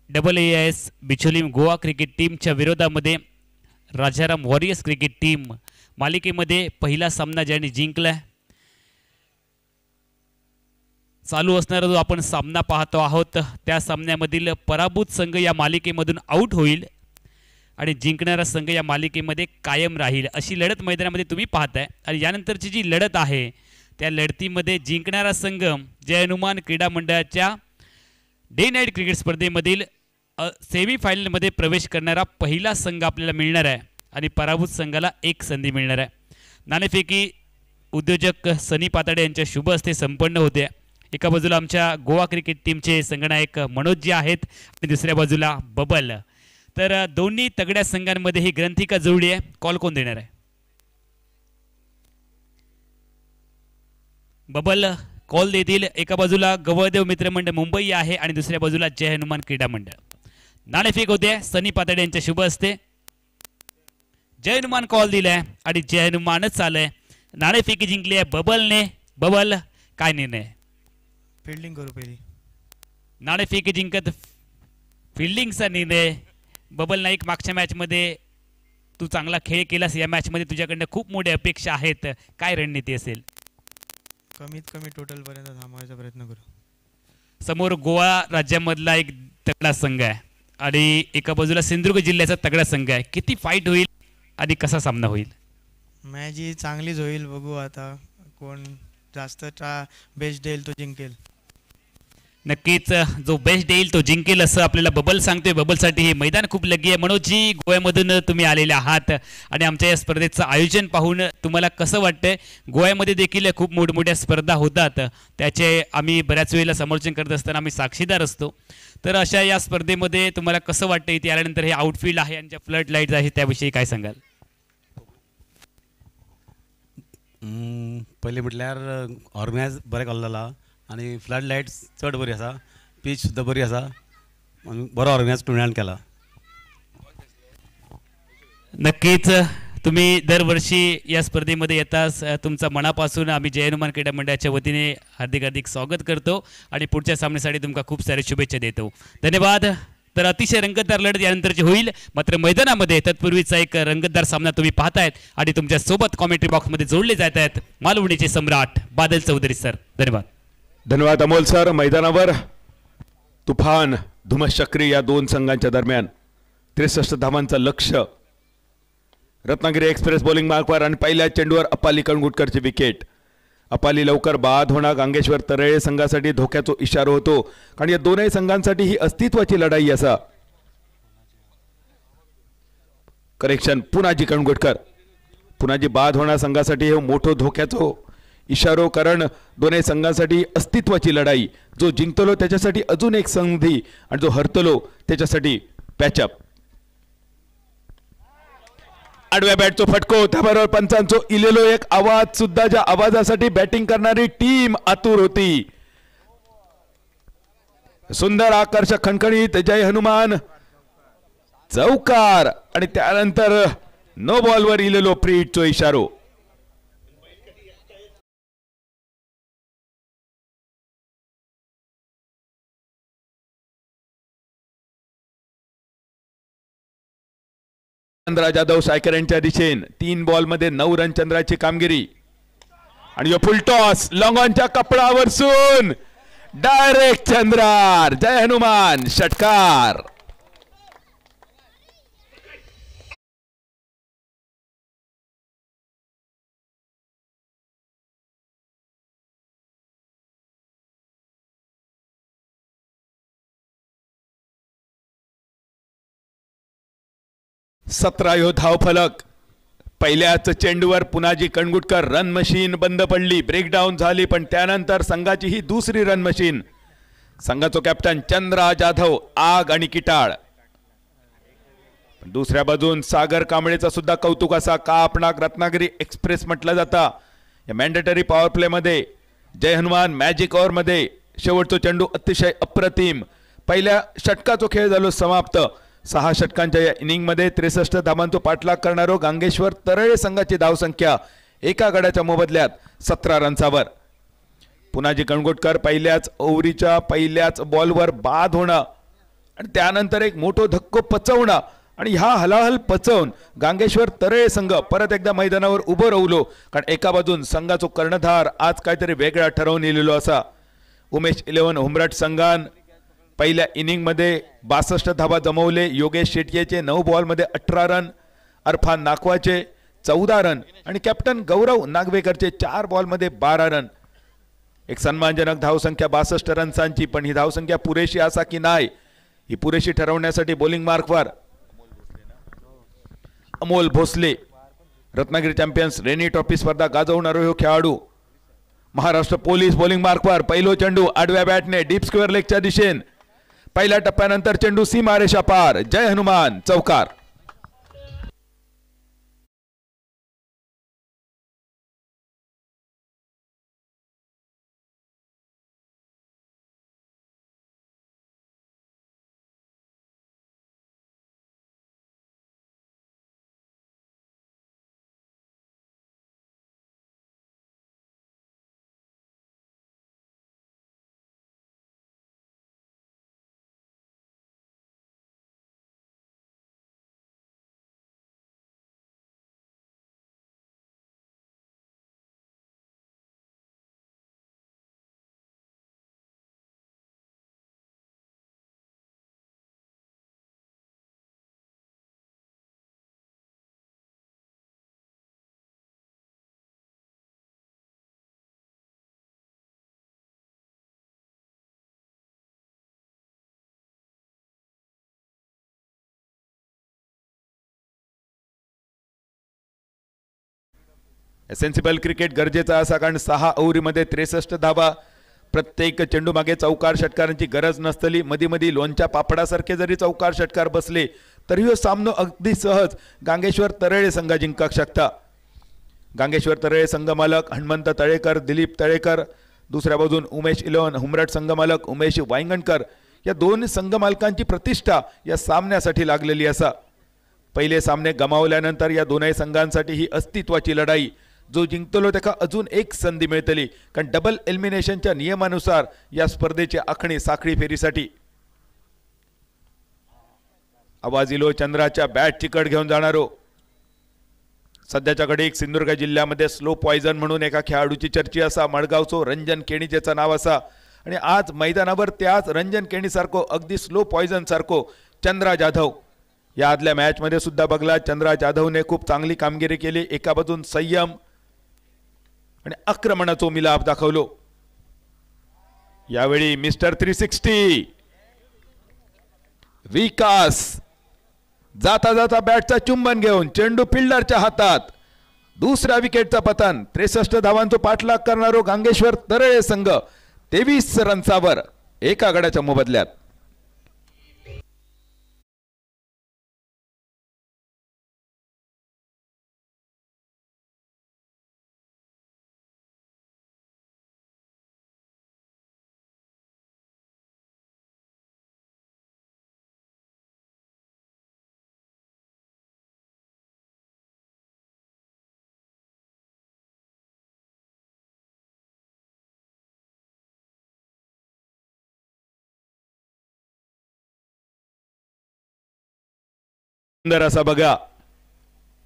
AAIS बिचोलीम गोवा क्रिकेट टीमच्या विरोधामध्ये राजाराम वॉरियर्स क्रिकेट टीम मालिकेमध्ये पहिला सामना ज्यांनी जिंकला चालू असणारा जो आपण सामना पाहतो आहोत त्या सामन्यामधील पराभूत संघ या मालिकेमधून आउट होईल आणि जिंकणारा संघ या मालिकेमध्ये कायम राहील अशी लढत मैदानामध्ये तुम्ही पाहताय। आणि यानंतरची जी लढत आहे त्या लढतीमध्ये जिंकणारा संघ जय हनुमान क्रीडा मंडळाच्या डे नाईट क्रिकेट स्पर्धेमधील सेमीफायनलमध्ये प्रवेश करणारा पहिला संघ आपल्याला मिळणार आहे आणि पराभूत संघाला एक संधी मिळणार आहे। नाणेफेकी उद्योजक सनी पाताडे यांच्या शुभ हस्ते संपन्न होते। एका बाजूला आमच्या गोवा क्रिकेट टीमचे संघनायक मनोज जी आहेत आणि दुसऱ्या बाजूला बबल। तर दोन्ही तगड्या संघांमध्ये ही ग्रंथिका जुळली आहे। कॉल कोण देणार आहे? बबल कॉल देतील। एका बाजूला गवळदेव मित्रमंडळ मुंबई आहे आणि दुसऱ्या बाजूला जय हनुमान क्रीडा मंडळ। नाणेफेक होते सनी पाताडे यांच्या शुभ हस्ते। जय हनुमान कॉल दिलाय आणि जय हनुमानच आलंय। नाणेफेकी जिंकली आहे बबलने। बबल काय निर्णय? फिल्डिंग करू पहिली। नाणेफेकी जिंकत फिल्डिंगचा निर्णय। बबल नाईक मागच्या मॅचमध्ये तू चांगला खेळ केलास, या मॅचमध्ये तुझ्याकडनं खूप मोठी अपेक्षा आहेत, काय रणनीती असेल? कमीत कमी टोटल पर्यंत थांबवायचा प्रयत्न करू। समोर गोवा राज्यामधला एक तगडा संघ आहे आणि एका बाजूला सिंधुदुर्ग जिल्ह्याचा तगडा संघ आहे। किती फाईट होईल आणि कसा सामना होईल? मॅच ही चांगलीच होईल, बघू आता कोण जास्त बेस्ट देईल तो जिंकेल। नक्कीच जो बेस्ट देईल तो जिंकेल असं आपल्याला बबल सांगतोय। बबलसाठी हे मैदान खूप लगी आहे। मनोजजी गोव्यामधून तुम्ही आलेले आहात आणि आमच्या या स्पर्धेचं आयोजन पाहून तुम्हाला कसं वाटतंय? गोव्यामध्ये देखील खूप मोठमोठ्या स्पर्धा होतात, त्याचे आम्ही बऱ्याच वेळेला समालोचन करत असताना आम्ही साक्षीदार असतो। तर अशा या स्पर्धेमध्ये तुम्हाला कसं वाटतं? इथे आल्यानंतर हे आउटफील्ड आहे आणि ज्या फ्लड लाईट्स आहेत त्याविषयी काय सांगाल? पहिले म्हटल्यार ऑर्गनायज बरें केल्लो आणि फ्लड लाईट्स चड बरी आसा, पीच सुद्धा बरी आसा, बरो ऑर्गनायज टुर्नामेंट केला। नक्कीच तुम्ही दरवर्षी या स्पर्धेमध्ये येताच तुमचा मनापासून आम्ही जय हनुमान क्रीडा मंडळाच्या वतीने हार्दिक हार्दिक स्वागत करतो आणि पुढच्या सामन्यासाठी तुमका खूप साऱ्या शुभेच्छा देतो। धन्यवाद। तर अतिशय रंगतदार लढत यानंतरची होईल, मात्र मैदानामध्ये तत्पूर्वीचा एक रंगतदार सामना तुम्ही पाहतायत आणि तुमच्या सोबत कॉमेंट्री बॉक्समध्ये जोडले जात आहेत मालवणीचे सम्राट बादल चौधरी सर। धन्यवाद। धन्यवाद अमोल सर। मैदानावर तुफान धुमश्चक्री या दोन संघांच्या दरम्यान 63 धावांचं लक्ष्य। रत्नागिरी एक्सप्रेस बॉलिंग मार्कवर आणि पहिल्या चेंडूवर अपाली कणगुटकरची विकेट। अपाली लवकर बाद होणार गांगेश्वर तळेरे संघासाठी धोक्याचा इशारा होतो, कारण या दोनही संघांसाठी ही अस्तित्वाची लढाई असा। करेक्शन पुनाजी कणगुटकर, पुनाजी बाद होणार संघासाठी हे मोठो धोक्याचो इशारो, कारण दोन्ही संघांसाठी अस्तित्वाची लढाई। जो जिंकतलो त्याच्यासाठी अजून एक संधी आणि जो हरतलो त्याच्यासाठी पॅचअप। आडव्या बॅटचो फटको, त्याबरोबर पंचांचो इलेलो एक आवाज सुद्धा, ज्या आवाजासाठी बॅटिंग करणारी टीम आतुर होती। सुंदर आकर्षक खणखणीत जय हनुमान चौकार आणि त्यानंतर नो बॉलवर इलेलो फ्री हिटचो इशारो. चंद्रा जाधव सायकर यांच्या दिशेन 3 बॉल मध्ये 9 रन चंद्राची कामगिरी. आणि फुल टॉस लॉंग ऑनच्या कपडावर सून डायरेक्ट चंद्रार. जय हनुमान षटकार. सतरा यो धाव फलक. पहिल्याच चेंडूवर पुनाजी कणगुटकर रन मशीन बंद पडली, ब्रेकडाऊन झाली, पण त्यानंतर संघाची ही दुसरी रन मशीन. संघाचो कॅप्टन चंद्रा जाधव आग आणि किटाळ. दुसऱ्या बाजून सागर कांबळेचा सुद्धा कौतुक असा का आपणाक रत्नागिरी एक्सप्रेस म्हटलं जाता. या मॅन्डेटरी पॉवर प्ले मध्ये जय हनुमान मॅजिक ओव्हर मध्ये शेवटचा चेंडू अतिशय अप्रतिम. पहिल्या षटकाचो खेळ झालो समाप्त. 6 षटकांच्या या इनिंग मध्ये 63 धावांचा पाठलाग करणारो गांगेश्वर तरळे संघाची धावसंख्या एका गड्याच्या मोबदल्यात 17 रन्सावर. पुनाजी कणगोटकर पहिल्याच ओव्हरीच्या पहिल्याच बॉलवर बाद होणं आणि त्यानंतर एक मोठो धक्को पचवणं आणि ह्या हलाहल पचवून गांगेश्वर तरळे संघ परत एकदा मैदानावर उभं राहिलो. कारण एका बाजून संघाचो कर्णधार आज काहीतरी वेगळा ठरवून इलेलो असा. उमेश 11 हुमरट संघान पहिल्या इनिंग मध्ये 62 धावा जमवले. योगेश शेट्टीचे 9 बॉल मध्ये 18 रन, अरफान नाखवाचे 14 रन आणि कॅप्टन गौरव नागवेकरचे 4 बॉल मध्ये 12 रन. एक सन्मानजनक धावसंख्या 62 रन्सांची. पण ही धावसंख्या पुरेशी असा की नाही ही पुरेशी ठरवण्यासाठी बॉलिंग मार्कवर अमोल भोसले रत्नागिरी चॅम्पियन्स रेनी ट्रॉफी स्पर्धा गाजवणारा हो खेळाडू. महाराष्ट्र पोलीस बॉलिंग मार्कवर पहिलो चेंडू आडव्या बॅटने डीप स्क्वेअर लेगच्या दिशेन. पहिल्या टप्प्यानंतर चेंडू सीमारेषा पार. जय हनुमान चौकार. सेन्सिबल क्रिकेट गरजेचा असा कारण 6 ओव्हरीमध्ये 63 धावा. प्रत्येक चेंडू मागे चौकार षटकारांची गरज नसतली. मधी मधी लोणच्या पापडासारखे जरी चौकार षटकार बसले तरी हो सामनो अगदी सहज गांगेश्वर तरळे संघ जिंकू शकता. गांगेश्वर तरळे संघ मालक हनुमंत तळेकर, दिलीप तळेकर. दुसऱ्या बाजून उमेश 11 हुमरट संघ मालक उमेश वांगणकर. या दोन संघ मालकांची प्रतिष्ठा या सामन्यासाठी लागलेली असा. पहिले सामने गमावल्यानंतर या दोनही संघांसाठी ही अस्तित्वाची लढाई. जो जिंकतलो त्याका अजून एक संधी मिळतली. कारण डबल एलिमिनेशनच्या नियमानुसार या स्पर्धेची आखणी साखळी फेरीसाठी. आवाज इलो चंद्राच्या बॅटची कड घेऊन जाणारो. सध्याच्या घडीक सिंधुदुर्ग जिल्ह्यामध्ये स्लो पॉइझन म्हणून एका खेळाडूची चर्चा असा. मडगावचो रंजन केणीजेचं नाव असा. आणि आज मैदानावर त्याच रंजन केणी सारखो अगदी स्लो पॉइझन सारखो चंद्रा जाधव. या आदल्या मॅच मध्ये सुद्धा बघला चंद्रा जाधवने खूप चांगली कामगिरी केली. एका बाजून संयम आणि आक्रमणाचो मिलाप दाखवलो. यावेळी मिस्टर 360 विकास जाता जाता बॅटचा चुंबन घेऊन चेंडू फिल्डरच्या हातात. दुसऱ्या विकेटचा पतन. 63 धावांचा पाठलाग करणारो गांगेश्वर तरळे संघ 23 रन्सावर एका गड्याच्या मोबदल्यात. सुंदर असा बघा,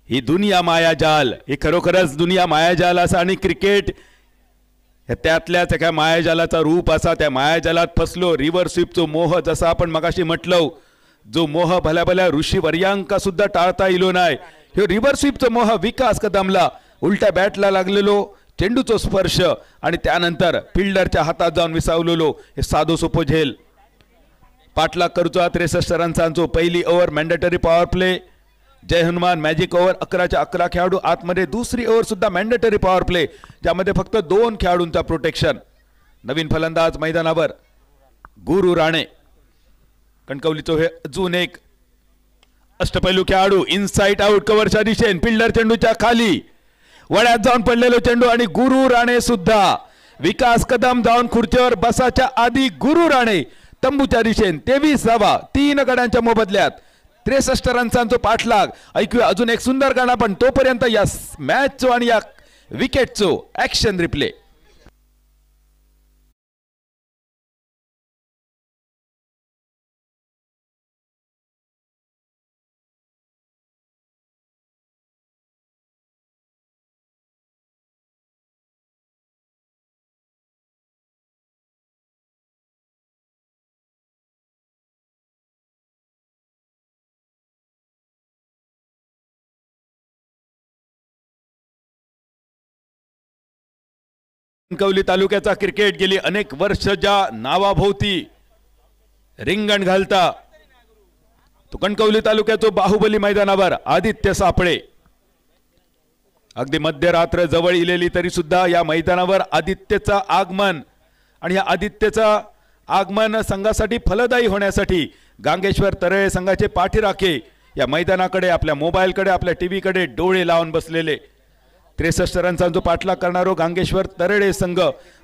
ही दुनिया मायाजाल, ही खरोखरच दुनिया मायाजाल असा आणि क्रिकेट त्यातल्याच एका मायाजालाचा रूप असा. त्या मायाजालात फसलो. रिव्हर स्वीपचो मोह, जसा आपण मगाशी म्हटलो, जो मोह भल्या भल्या ऋषी वर्यांका सुद्धा टाळता इलो नाही. हे रिव्हर स्वीपचो मोह विकास कदमला. उलट्या बॅटला लागलेलो चेंडूचो स्पर्श आणि त्यानंतर फिल्डरच्या हातात जाऊन विसावलेलो हे साधो सोपो झेल. पाठलाग करूचो 63 रन्सांचो. पहिली ओव्हर मॅन्डेटरी पॉवर प्ले. जय हनुमान मॅजिक ओव्हर 11च्या11 खेळाडू आतमध्ये. दुसरी ओव्हर सुद्धा मॅन्डेटरी पॉवर प्ले, ज्यामध्ये फक्त 2 खेळाडूंचा प्रोटेक्शन. नवीन फलंदाज मैदानावर गुरु राणे. कणकवलीचो हे अजून एक अष्टपैलू खेळाडू. इनसाइड आउट कव्हरच्या दिशेने फिल्डर चेंडूच्या खाली वड्यात जाऊन पडलेलो चेंडू आणि गुरु राणे सुद्धा. विकास कदम जाऊन खुर्चीवर बसाच्या आधी गुरु राणे तंबूच्या दिशेने 23 धावा 3 गड्यांच्या मोबदल्यात 63 रन्सांचो पाठलाग. ऐकूया अजून एक सुंदर गाणं, पण तोपर्यंत या मॅचचो आणि या विकेटचो ऍक्शन रिप्ले. कणकवली तालुक्याचा क्रिकेट गेली अनेक वर्ष ज्या नावाभोवती रिंगण घालता, तो कणकवली तालुक्याचो बाहुबली मैदानावर आदित्य सापळे. अगदी मध्यरात्र जवळ इलेली तरी सुद्धा या मैदानावर आदित्यचा आगमन आणि या आदित्यचा आगमन संघासाठी फलदायी होण्यासाठी गांगेश्वर तरळे संघाचे पाठीराखे या मैदानाकडे, आपल्या मोबाईलकडे, आपल्या टीव्हीकडे डोळे लावून बसलेले. 63 रन्सांचो पाठलाग करणारो गांगेश्वर तरळे संघ,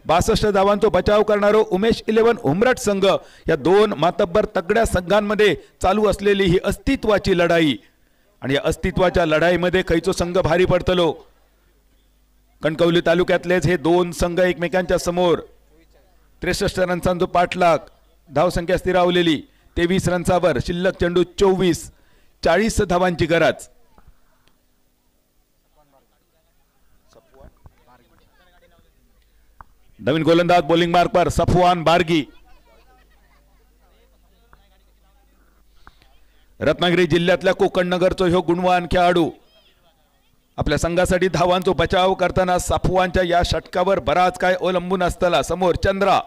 62 धावांचो बचाव करणारो उमेश 11 उमरट संघ, या 2 मातब्बर तगड्या संघांमध्ये चालू असलेली ही अस्तित्वाची लढाई. आणि या अस्तित्वाच्या लढाईमध्ये खैचो संघ भारी पडतलो. कणकवली तालुक्यातलेच हे 2 संघ एकमेकांच्या समोर. 63 रन्सांचो पाठलाग, धावसंख्या स्थिरावलेली 23 रन्सावर, शिल्लक चेंडू 24, 40 धावांची गरज. नवीन गोलंदाज बॉलिंग मार्क पर सफवान बारगी. रत्नागिरी जिल्ह्यातल्या कोकण नगरचो ह्यो गुणवान खेळाडू आपल्या संघासाठी धावांचो बचाव करताना सफवानच्या या षटकावर बराच काय अवलंबून असताना. समोर चंद्रा,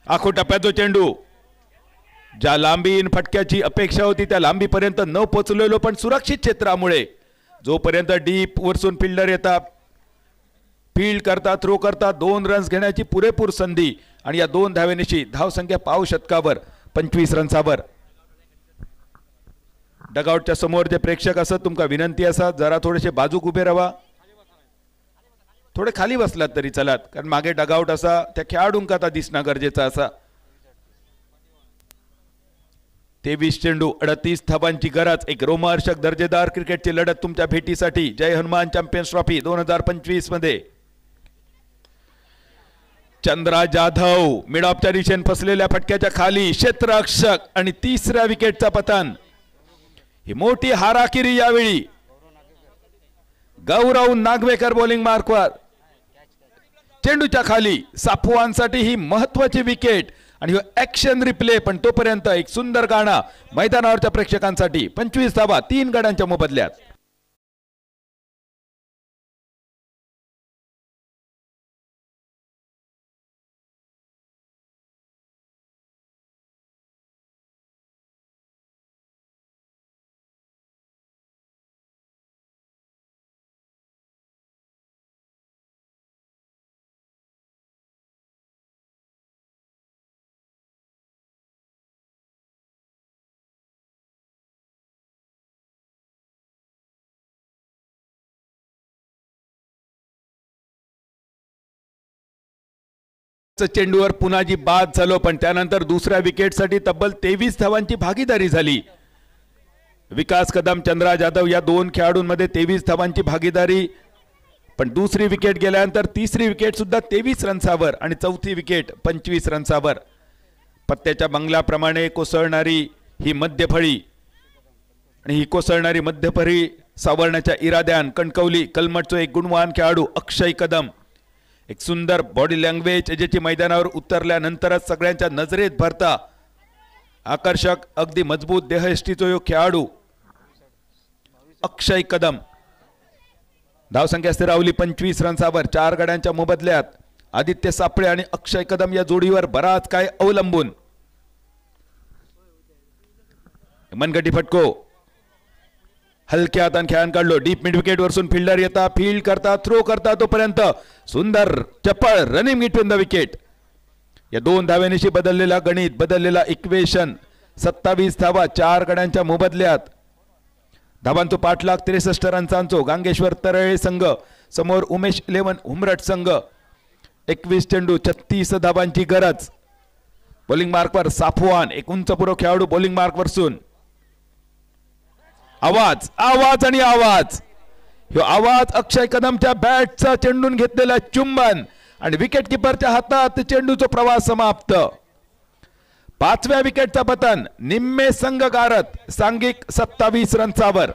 आखो टप्प्याचो चेंडू, ज्या लांबीन फटक्याची अपेक्षा होती त्या लांबीपर्यंत न पोचलेलो, पण सुरक्षित क्षेत्रामुळे जोपर्यंत डीप वरसून फिल्डर येतात, फील्ड करता, थ्रो करता 2 रन्स घेण्याची पुरेपूर संधी. आणि या 2 धावेनिशी धावसंख्या पाव षटकावर 25 रन्सावर. डगआउटच्या समोर जे प्रेक्षक असत तुमका विनंती असा, जरा थोडेसे बाजूक उभे राहा. थोडे खाली बसलात तरी चलात, कारण मागे डगआउट असा त्या खेळाडूंका आता दिसणं गरजेचं असा. 23 चेंडू 38 धावांची गरज. एक रोमहर्षक दर्जेदार क्रिकेटची लढत तुमच्या भेटीसाठी जय हनुमान चॅम्पियन्स ट्रॉफी 2025 मध्ये. चंद्रा जाधव मिड ऑफच्या दिशेने फसलेल्या फटक्याच्या खाली क्षेत्ररक्षक आणि 3ऱ्या विकेटचा पतन. ही मोठी हाराकिरी यावेळी. गौरव नागवेकर बॉलिंग मार्कवर, चेंडूच्या खाली. साफवानसाठी ही महत्वाची विकेट आणि ऍक्शन रिप्ले. पण तोपर्यंत एक सुंदर गाणं मैदानावरच्या प्रेक्षकांसाठी. 25 धावा 3 गड्यांच्या मोबदल्यात. चेंडूवर पुन्हा बाद झालो, पण त्यानंतर दुसऱ्या विकेटसाठी तब्बल 23 धावांची भागीदारी झाली. विकास कदम, चंद्रा जाधव या 2 खेळाडूंमध्ये 23 धावांची भागीदारी. पण दुसरी विकेट गेल्यानंतर तिसरी विकेट सुद्धा 23 रन्सावर आणि चौथी विकेट 25 रन्सावर. पत्त्याच्या बंगल्याप्रमाणे कोसळणारी ही मध्यफळी आणि ही कोसळणारी मध्यपरी सावरण्याच्या इराद्यान कणकवली कलमटचो एक गुणवान खेळाडू अक्षय कदम. एक सुंदर बॉडी लँग्वेज ज्याची मैदानावर उतरल्यानंतरच सगळ्यांच्या नजरेत भरता. आकर्षक अगदी मजबूत देहयष्टीचो ह्यो खेळाडू अक्षय कदम. धावसंख्या स्थिरावली 25 रन्सावर 4 गड्यांच्या मोबदल्यात. आदित्य सापळे आणि अक्षय कदम या जोडीवर बराच काय अवलंबून. मनगटी फटको हलक्या हातान खेळान काढलो. डीप मिड विकेट वरसून फिल्डर येता फील्ड करता थ्रो करता तोपर्यंत सुंदर चपळ रनिंग मिडविन द विकेट. या 2 धाव्यांशी बदललेला गणित बदललेला इक्वेशन. 27 धावा 4 गड्यांच्या मोबदल्यात. धावांचो पाठलाग 63 रन्सांचो. गांगेश्वर तरळे संघ समोर उमेश 11 उमरट संघ. 21 चेंडू 36 धावांची गरज. बॉलिंग मार्कवर साफवान एक उंचपुरो खेळाडू बॉलिंग मार्क वरसून. आवाज आवाज आणि आवाज. ह्यो आवाज अक्षय कदमच्या बॅटचा चेंडून घेतलेला चुंबन आणि विकेट किपरच्या हातात चेंडूचा प्रवास समाप्त. 5व्या विकेटचा पतन. निम्मे संघ गारत सांघिक 27 रन्सावर.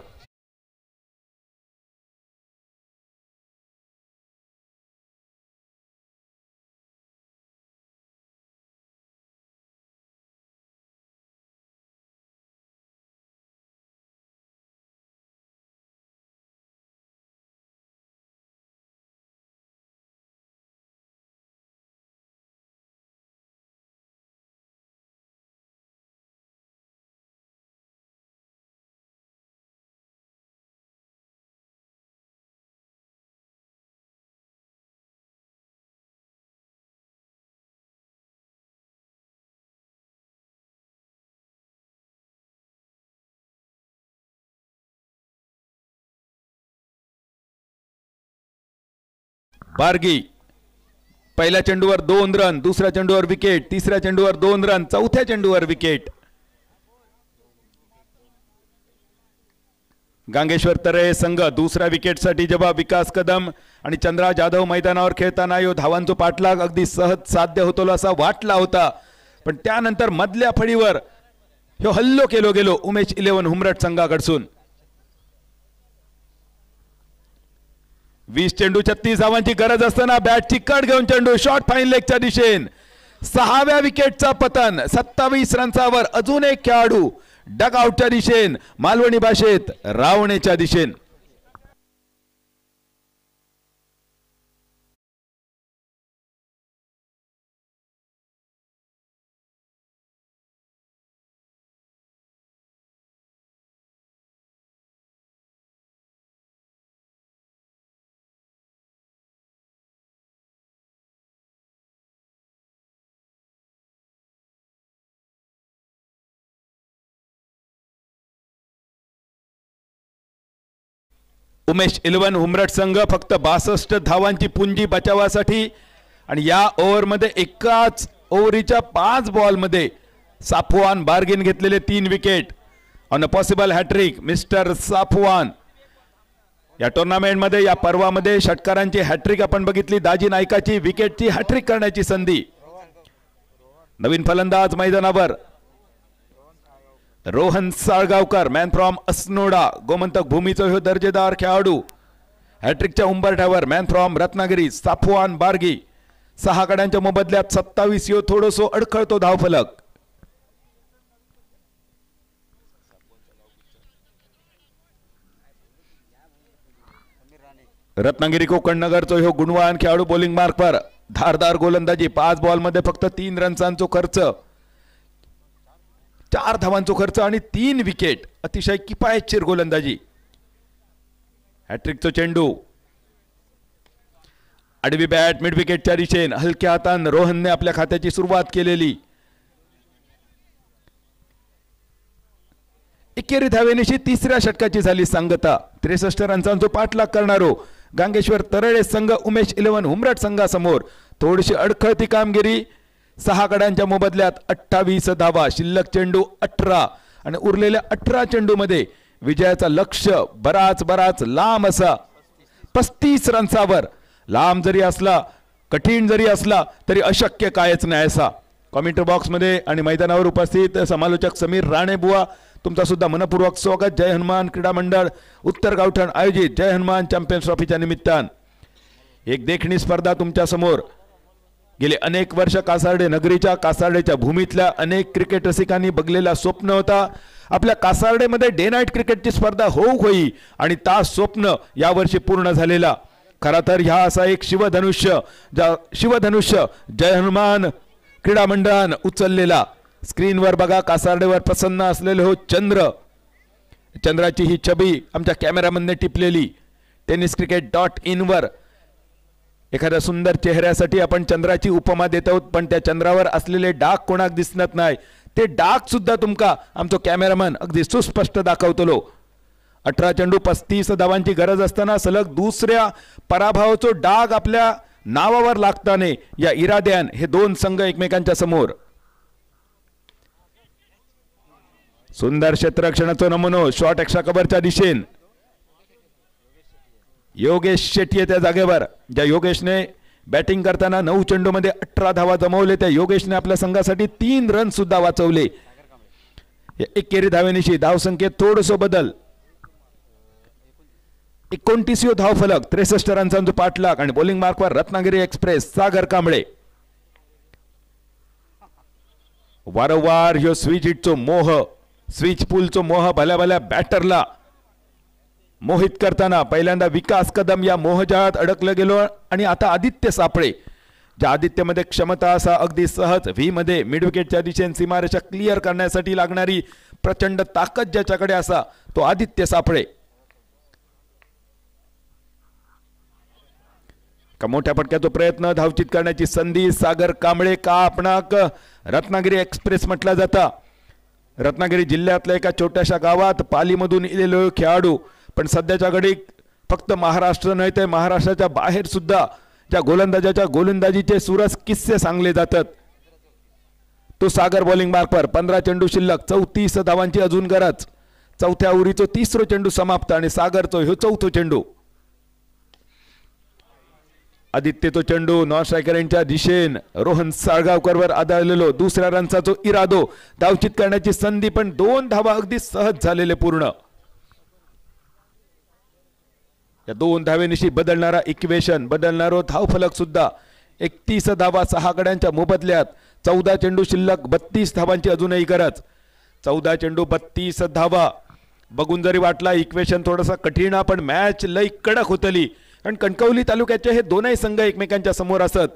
बार्गी पहिल्या चेंडूवर 2 रन. दुसऱ्या चेंडूवर विकेट. तिसऱ्या चेंडूवर 2 रन. चौथ्या चेंडूवर विकेट. गांगेश्वर तरे संघ दुसऱ्या विकेटसाठी जेव्हा विकास कदम आणि चंद्रा जाधव मैदानावर खेळताना यो धावांचो पाठलाग अगदी सहज साध्य होतो असा वाटला होता. पण त्यानंतर मधल्या फळीवर ह्यो हल्लो केलो गेलो उमेश 11 हुमरट संघाकडसून. 20 चेंडू 36 धावांची गरज असताना बॅटची कट घेऊन चेंडू शॉर्ट फाईन लेगच्या दिशेन. 6व्या विकेटचा पतन. 27 रन्सावर अजून एक खेळाडू डगआउटच्या दिशेन. मालवणी भाषेत रावणेच्या दिशेन. उमेश 11 हुमरट संघ फक्त 62 धावांची पुंजी बचावासाठी आणि या ओव्हरमध्ये एकाच ओव्हरीच्या 5 बॉलमध्ये साफवान बार्गेन घेतलेले 3 wicket. On a possible hat-trick mister Safwan. या टुर्नामेंटमध्ये या पर्वामध्ये षटकारांची हॅट्रिक आपण बघितली. दाजी नायकाची विकेटची हॅट्रिक करण्याची संधी. नवीन फलंदाज मैदानावर रोहन साळगावकर मॅन फ्रॉम असनोडा. गोमंतक भूमीचा ह्यो दर्जेदार खेळाडू. हॅट्रिकच्या उंबरठ्यावर मॅन फ्रॉम रत्नागिरी साफवान बार्गी. 6 गड्यांच्या मोबदल्यात 27 यो थोडोसो अडखळतो धावफलक. रत्नागिरी कोकण नगरचो ह्यो गुणवान खेळाडू बॉलिंग मार्कवर. धारदार गोलंदाजी. 5 बॉलमध्ये फक्त 3 रन्सांचो खर्च. 4 धावांचो खर्च आणि 3 विकेट. अतिशय किफायतशीर गोलंदाजी. हॅट्रिकचो चेंडू आडवी बॅट मिड विकेटच्या दिशेन. हलक्या हातान रोहनने आपल्या खात्याची सुरुवात केलेली. एकेरी धावेनिशी 3ऱ्या षटकाची झाली सांगता. 63 रन्सांचो पाठलाग करणारो गांगेश्वर तरळे संघ उमेश 11 हुमरट संघासमोर थोडीशी अडखळती कामगिरी. 6 गड्यांच्या मोबदल्यात 28 धावा. शिल्लक चेंडू 18 आणि उरलेल्या 18 चेंडू मध्ये विजयाचा लक्ष्य बराच लांब असा 35 रन्सावर. लांब जरी असला कठीण जरी असला तरी अशक्य कायच नाही असा. कॉमेंट्री बॉक्स मध्ये आणि मैदानावर उपस्थित समालोचक समीर राणे बुवा तुमचा सुद्धा मनपूर्वक स्वागत. जय हनुमान क्रीडा मंडळ उत्तर गावठण आयोजित जय हनुमान चॅम्पियन्स ट्रॉफीच्या निमित्तान एक देखणी स्पर्धा तुमच्या समोर. गेले अनेक वर्ष कासार्डे नगरीच्या कासार्डेच्या भूमीतल्या अनेक क्रिकेट रसिकांनी बघलेला स्वप्न होता आपल्या कासार्डेमध्ये डे नाईट क्रिकेटची स्पर्धा होई आणि ता स्वप्न यावर्षी पूर्ण झालेला. खरा तर ह्या असा एक शिवधनुष्य जय हनुमान क्रीडा मंडळान उचललेला. स्क्रीनवर बघा कासार्डेवर प्रसन्न असलेले हो चंद्र. चंद्राची ही छबी आमच्या कॅमेरामनने टिपलेली. tenniscricket.in वर एखाद्या सुंदर चेहऱ्यासाठी आपण चंद्राची उपमा देत आहोत पण त्या चंद्रावर असलेले डाग कोणाक दिसत नाही. ते डाग सुद्धा तुमका आमचो कॅमेरामन अगदी सुस्पष्ट दाखवतलो. 18 चेंडू 35 धावांची गरज असताना सलग दुसऱ्या पराभवाचो डाग आपल्या नावावर लागताने या इराद्यान हे दोन संघ एकमेकांच्या समोर. सुंदर क्षेत्ररक्षणाचा नमुनो शॉट एक्स्ट्रा कव्हरच्या दिशेन. योगेश शेट्टी त्या जागेवर. ज्या योगेशने बॅटिंग करताना 9 चेंडूमध्ये 18 धावा जमवले त्या योगेशने आपल्या संघासाठी 3 रन सुद्धा वाचवले. एकेरी धावेनिशी धावसंख्येत थोडसं बदल. 29 धावफलक 63 रनचा पाठलाग आणि बॉलिंग मार्कवर रत्नागिरी एक्सप्रेस सागर कांबळे. वारंवार ह्यो स्विच पूलचो मोह भल्या भल्या बॅटरला मोहित करताना पहिल्यांदा विकास कदम या मोहजाळात अडकलं गेलो आणि आता आदित्य सापळे ज्या आदित्यमध्ये क्षमता असा अगदी सहज व्ही मध्ये मिड विकेटच्या दिशेने सीमारेषा क्लिअर करण्यासाठी लागणारी प्रचंड ताकद ज्याच्याकडे असा तो आदित्य सापळे. का मोठ्या फटक्याचा प्रयत्न धावचित करण्याची संधी सागर कांबळे. का आपणाक रत्नागिरी एक्सप्रेस म्हटला जाता. रत्नागिरी जिल्ह्यातल्या एका छोट्याशा गावात पालीमधून इलेलो खेळाडू पण सध्याच्या घडीत फक्त महाराष्ट्र नाही तर महाराष्ट्राच्या बाहेर सुद्धा ज्या गोलंदाजाच्या गोलंदाजीचे सुरस किस्से सांगले जातात. तो सागर बॉलिंग मार्कवर 15 चेंडू शिल्लक 34 धावांची अजून गरज. चौथ्या ओव्हरीचो 3रो चेंडू समाप्त आणि सागरचो ह्यो 4थो चेंडू. आदित्यचो चेंडू नॉन स्ट्रायकर यांच्या दिशेन रोहन साळगावकरवर आदळलेलो दुसऱ्या रनचा इरादो धावचित करण्याची संधी पण 2 धावा अगदी सहज झालेले पूर्ण. या 2 धावेनिशी बदलणारा इक्वेशन बदलणारो धावफलक सुद्धा 31 धावा 6 गड्यांच्या मोबदल्यात. 14 चेंडू शिल्लक 32 धावांची अजूनही गरज. 14 चेंडू 32 धावा बघून जरी वाटला इक्वेशन थोडासा कठीण पण मॅच लई कडक होतली कारण कणकवली तालुक्याचे हे दोनही संघ एकमेकांच्या समोर असत.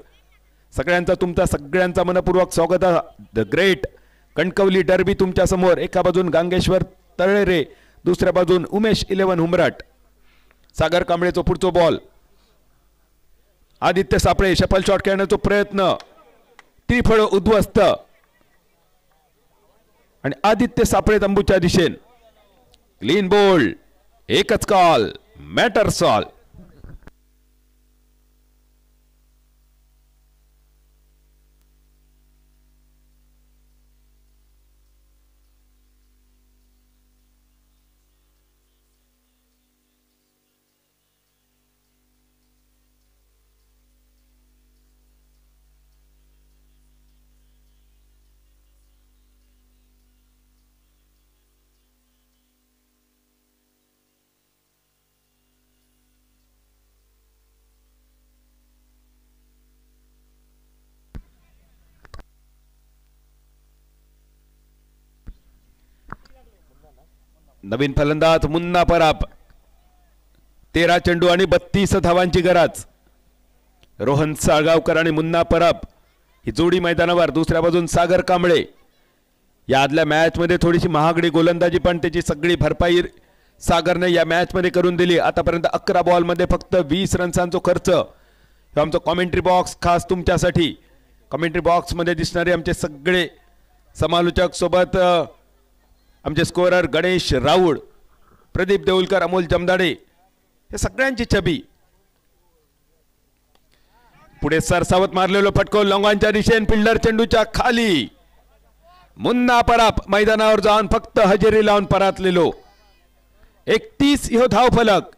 तुमचा सगळ्यांचा मनपूर्वक स्वागत. द ग्रेट कणकवली डर्बी तुमच्या समोर. एका बाजून गांगेश्वर तळेरे दुसऱ्या बाजून उमेश 11 हुंबरट. सागर कांबळेचो पुढचो बॉल. आदित्य सापळे शफल शॉट खेळण्याचा प्रयत्न त्रिफळ उद्ध्वस्त आणि आदित्य सापळे तंबूच्या दिशेन. Clean bowled. एकच कॉल मॅटर्स ऑल. नवीन फलंदाज मुन्ना पराब. 13 चेंडू आणि 32 धावांची गरज. रोहन साळगावकर आणि मुन्ना पराब ही जोडी मैदानावर. दुसऱ्या बाजून सागर कांबळे. या आदल्या मॅच मध्ये थोडीशी महागडी गोलंदाजी पण त्याची सगळी भरपाई सागरने या मॅच मध्ये करून दिली. आतापर्यंत 11 बॉल मध्ये फक्त 20 रन्सांचा खर्च. हे आमचं कॉमेंट्री बॉक्स खास तुमच्यासाठी. कॉमेंट्री बॉक्स मध्ये दिसणारे आमचे सगळे समालोचक सोबत आमचे स्कोरर गणेश राऊळ, प्रदीप देऊलकर, अमोल जमदाडे हे सगळ्यांची छबी. पुढे सरसावत मारलेलो फटको लॉंगांच्या दिशेन फिल्डर चेंडूच्या खाली. मुन्ना पराब मैदानावर जाऊन फक्त हजेरी लावून परातलेलो. 31 ह्यो धाव फलक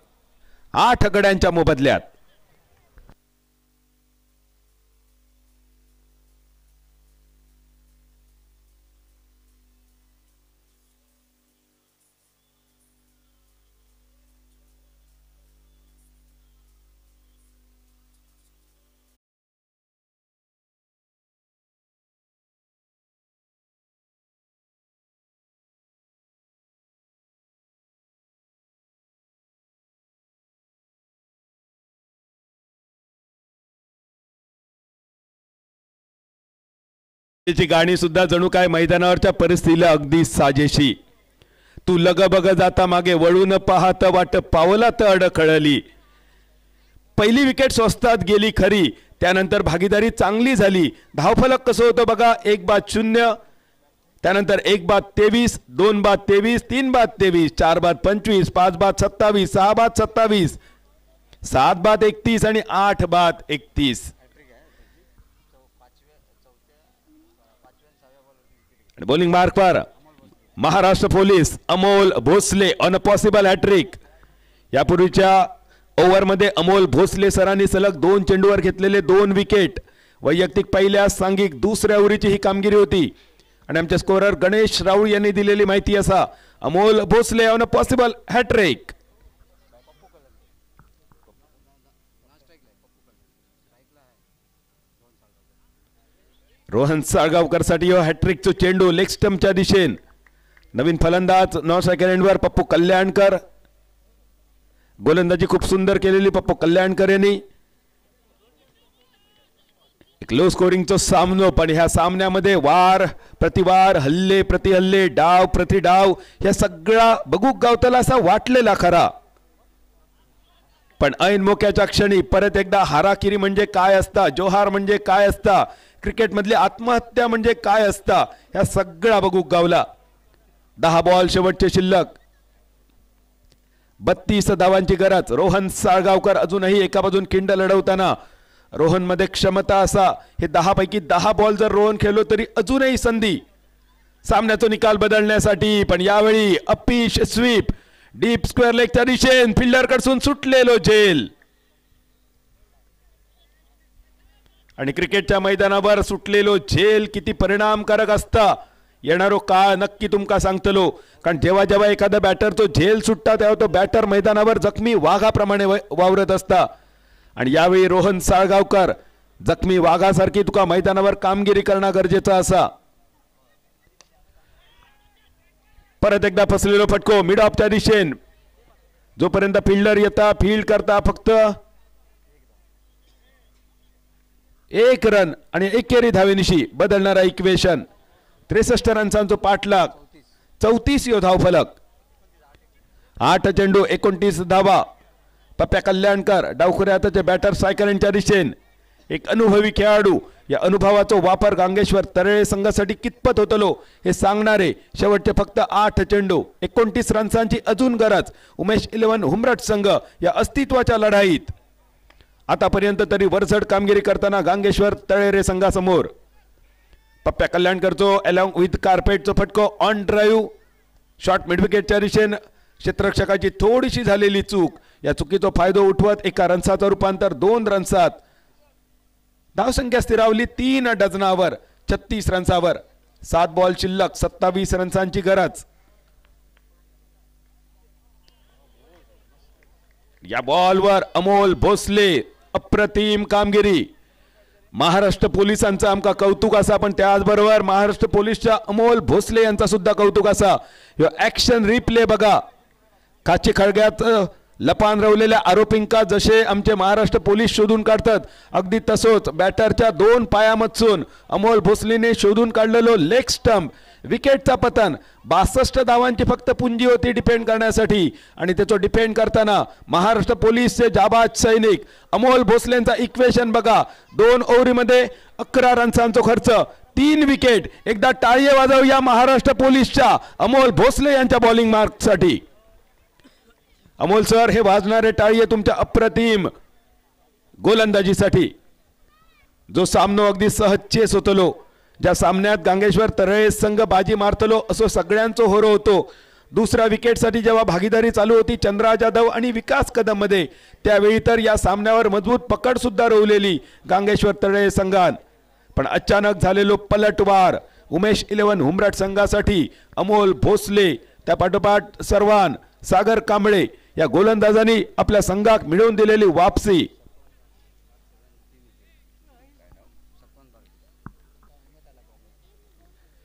8 गड्यांच्या मोबदल्यात. त्याची गाणी सुद्धा जणू काय मैदानावरच्या परिस्थितीला अगदी साजेशी. तू लग बग जाता मागे वळून पाहत वाट पावलात अडखळली. पहिली विकेट स्वस्तात गेली खरी, त्यानंतर भागीदारी चांगली झाली. धावफलक कसं होतं बघा, 1-0, त्यानंतर 1-23, 2-23, 3-23, 4-25, 5-27, 6-27, 7-31 आणि 8-31. बॉलिंग मार्कवर Maharashtra police Amol Bhosale on a possible hat-trick. यापूर्वीच्या ओव्हरमध्ये अमोल भोसले सरांनी सलग 2 चेंडूवर घेतलेले 2 विकेट. वैयक्तिक पहिल्या, सांघिक दुसऱ्या ओव्हरीची ही कामगिरी होती. आणि आमचे स्कोरर गणेश राऊळ यांनी दिलेली माहिती असा, Amol Bhosale on a possible hattrick. Rohan Salgaonkar साठी हॅट्रिकचा चेंडू लेग स्टंपच्या दिशेन. नवीन फलंदाज नॉन स्ट्रायकर एंडवर पप्पू कल्याणकर. गोलंदाजी खूप सुंदर केलेली पप्पू कल्याणकर यांनी. एक लो स्कोरिंगचा सामनो, पण ह्या सामन्यामध्ये वार प्रतिवार, हल्ले प्रतिहल्ले, डाव प्रति डाव, या सगळा बघू गावताला असा वाटलेला खरा. पण ऐन मोक्याच्या क्षणी परत एकदा हाराकिरी म्हणजे काय असता, जोहार म्हणजे काय असता, क्रिकेट मधली आत्महत्या म्हणजे काय असता, ह्या सगळा बघू गावला. 10 बॉल शेवटचे शिल्लक, 32 धावांची गरज. रोहन साळगावकर अजूनही एका बाजून खिंड लढवताना. रोहन मध्ये क्षमता असा, हे 10 पैकी 10 बॉल जर रोहन खेळलो तरी अजूनही संधी सामन्याचा निकाल बदलण्यासाठी. पण यावेळी अपिश स्वीप डीप स्क्वेअर लेगच्या दिशेन फिल्डर कडून सुटलेलो झेल. आणि क्रिकेटच्या मैदानावर सुटलेलो झेल किती परिणामकारक असता येणारो काळ नक्की तुमका सांगतलो. कारण जेव्हा जेव्हा एखादा बॅटर तो झेल सुटता तेव्हा तो बॅटर मैदानावर जखमी वाघाप्रमाणे वावरत असता. आणि यावेळी रोहन साळगावकर जखमी वाघासारखी तुका मैदानावर कामगिरी करणं गरजेचं असा. परत एकदा फसलेलो फटको मिड ऑफच्या दिशेन. जोपर्यंत फिल्डर येता फील्ड करता फक्त 1 रन आणि एकेरी धावेनिशी बदलणारा इक्वेशन. 63 रन्सांचा पाठलाग, 34 धावफलक, 8 चेंडू 29 धावा. पप्प्या कल्याणकर डावखुऱ्याचे बॅटर सायकलच्या दिशेन. एक अनुभवी खेळाडू, या अनुभवाचा वापर गांगेश्वर तळे संघासाठी कितपत होतलो हे सांगणारे शेवटचे फक्त 8 चेंडू 29 रन्सांची अजून गरज. उमेश 11 हुमरट संघ या अस्तित्वाच्या लढाईत आतापर्यंत तरी वरचढ कामगिरी करताना गांगेश्वर तळेरे संघासमोर. पप्प्या कल्याणकरचो अलॉंग विथ कार्पेटचो फटको ऑन ड्राईव्ह शॉर्ट मिडविकेटच्या दिशेन. क्षेत्ररक्षकाची थोडीशी झालेली चूक, या चुकीचा फायदा उठवत एका रन्साचं रूपांतर 2 रन्सात. धावसंख्या स्थिरावली 3 डझनावर 36 रन्सावर. 7 बॉल शिल्लक, 27 रन्सांची गरज. या बॉलवर अमोल भोसले अप्रतिम कामगिरी. महाराष्ट्र पोलिसांचा आमका कौतुक असा, पण त्याचबरोबर महाराष्ट्र पोलीसच्या अमोल भोसले यांचा सुद्धा कौतुक असा. ह्यो ऍक्शन रिप्ले बघा. काची खळग्यात लपान रवलेल्या आरोपींका जसे आमचे महाराष्ट्र पोलीस शोधून काढतात, अगदी तसोच बॅटरच्या 2 पायामधून अमोल भोसलेने शोधून काढलेलो लेग स्टंप. विकेटचा पतन 62 धावांची फक्त पुंजी होती डिफेंड करण्यासाठी. आणि त्याचं डिफेंड करताना महाराष्ट्र पोलीसचे जाबाज सैनिक अमोल भोसलेंचा इक्वेशन बघा. 2 ओव्हरीमध्ये 11 रन्सांचा खर्च, 3 विकेट. एकदा टाळी वाजवूया महाराष्ट्र पोलीसच्या अमोल भोसले यांच्या बॉलिंग मार्कसाठी. अमोल सर, हे वाजणारे टाळी तुमच्या अप्रतिम गोलंदाजीसाठी. जो सामनो अगदी सहजचेच होतलो, ज्या सामन्यात गांगेश्वर तळे संघ बाजी मारतलो असो सगळ्यांचो होरो होतो. दुसऱ्या विकेटसाठी जेव्हा भागीदारी चालू होती चंद्रा जाधव आणि विकास कदम मध्ये, त्यावेळी तर या सामन्यावर मजबूत पकड सुद्धा रोवलेली गांगेश्वर तळे संघान. पण अचानक झालेलो पलटवार उमेश 11 हुमरट संघासाठी अमोल भोसले, त्या पाठोपाठ सर्वान सागर कांबळे या गोलंदाजांनी आपल्या संघात मिळवून दिलेली वापसी.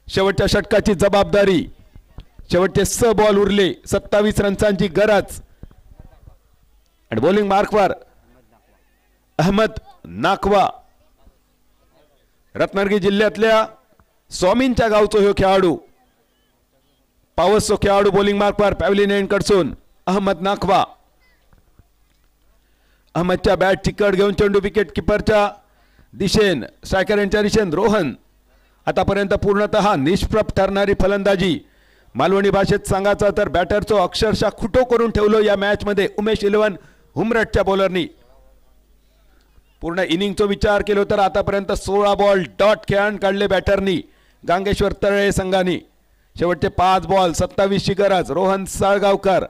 शेवटच्या षटकाची जबाबदारी. शेवटचे 6 बॉल उरले, 27 रन्सांची गरज. आणि बॉलिंग मार्कवर अहमद नाकवा, रत्नागिरी जिल्ह्यातल्या स्वामींच्या गावचो ह्यो खेळाडू पावसचो खेळाडू बॉलिंग मार्कवर पॅव्हलियन एंड कडसून अहमद नाखवा. अहमदच्या बॅट चिकट घेऊन चेंडू विकेट किपरच्या दिशेन स्ट्रायकर यांच्या दिशेन रोहन. आतापर्यंत पूर्णतः निष्प्रभ ठरणारी फलंदाजी. मालवणी भाषेत सांगायचं तर बॅटरचो अक्षरशः खुटो करून ठेवलो या मॅच मध्ये उमेश 11 हुमरटच्या बॉलरनी. पूर्ण इनिंगचा विचार केलो तर आतापर्यंत 16 बॉल डॉट खेळान काढले बॅटरनी गांगेश्वर तळे संघानी. शेवटचे 5 बॉल 27 ची गरज. रोहन साळगावकर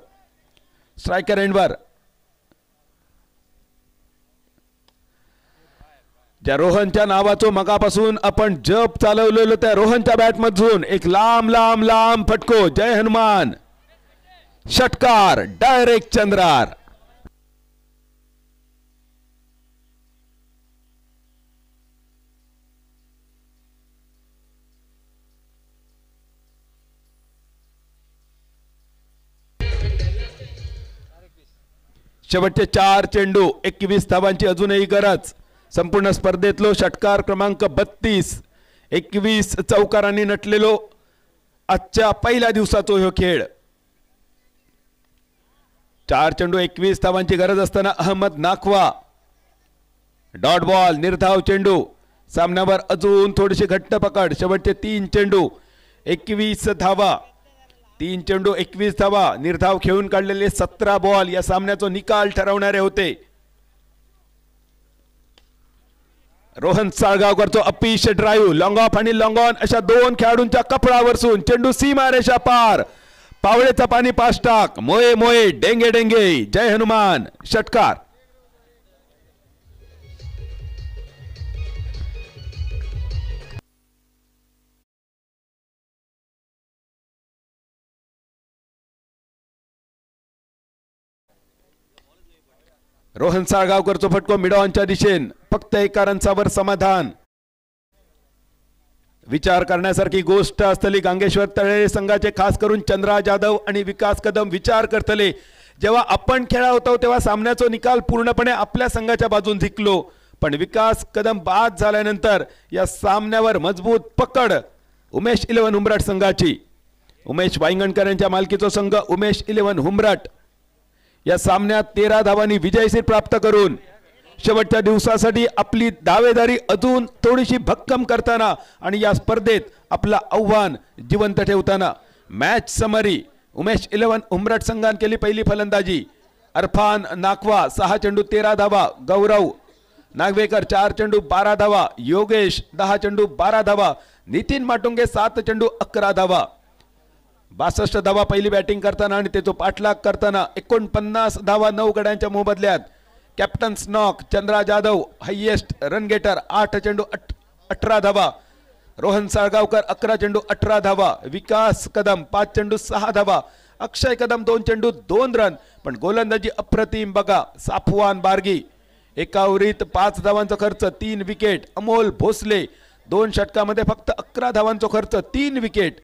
स्ट्रायकर एंडवर. ज्या रोहनच्या नावाचो मगापासून आपण जप चालवलेलो त्या रोहनच्या बॅटमधून एक लांब लांब लांब फटको. जय हनुमान. षटकार डायरेक्ट चंद्रार. शेवटचे 4 चेंडू 21 धावांची अजूनही गरज. संपूर्ण स्पर्धेतलो षटकार क्रमांक 32. 21 चौकारांनी नटलेलो आजच्या पहिल्या दिवसाचो ह्यो खेळ. 4 चेंडू 21 धावांची गरज असताना अहमद नाखवा डॉट बॉल निर्धाव चेंडू. सामन्यावर अजून थोडीशी घट्ट पकड. शेवटचे 3 चेंडू 21 धावा. 3 चेंडू 21 धावा. निर्धाव खेळून काढलेले 17 बॉल या सामन्याचा निकाल ठरवणारे होते. रोहन साळगावकरचो अपीश ड्राईव्ह लॉंग ऑफ आणि लॉंग ऑन अशा 2 खेळाडूंच्या कपडावरसून चेंडू सीमारेषा पार. पावळेचा पाणी पाच टाक. मोये मोये डेंगे डेंगे. जय हनुमान. षटकार. रोहन साळगावकरचो फटको मिडॉनच्या दिशेन. फक्त 1 रनचावर समाधान. विचार करण्यासारखी गोष्ट असतली गांगेश्वर तळे संघाचे खास करून चंद्रा जाधव आणि विकास कदम विचार करतले. जेव्हा आपण खेळा होतो तेव्हा सामन्याचा निकाल पूर्णपणे आपल्या संघाच्या बाजून जिंकलो. पण विकास कदम बाद झाल्यानंतर या सामन्यावर मजबूत पकड उमेश 11 हुमरट संघाची. उमेश वांगणकर यांच्या मालकीचा संघ उमेश 11 हुमरट या सामन्यात 13 धावांनी विजयश्री प्राप्त करून शेवटच्या दिवसासाठी आपली दावेदारी अजून थोडीशी भक्कम करताना आणि या स्पर्धेत आपला आव्हान जिवंत ठेवताना. Match summary. उमेश 11 हुमरट संघाने केली पहिली फलंदाजी. अरफान नाखवा 6 चेंडू 13 धावा. गौरव नागवेकर 4 चेंडू 12 धावा. योगेश 10 चेंडू 12 धावा. नितीन माटुंगे 7 चेंडू 11 धावा. 62 धावा पहिली बॅटिंग करताना आणि त्याचा पाठलाग करताना 49 धावा 9 गड्यांच्या मोबदल्यात. कॅप्टन स्नॉक Chandra Jadhav highest run getter 8 चेंडू 18 धावा. रोहन साळगावकर 11 चेंडू 18 धावा. विकास कदम 5 चेंडू 6 धावा. अक्षय कदम 2 चेंडू 2 रन. पण गोलंदाजी अप्रतिम बघा. साफवान बारगी एका ओव्हरीत 5 धावांचा खर्च 3 विकेट. अमोल भोसले 2 षटकामध्ये फक्त 11 धावांचा खर्च 3 विकेट.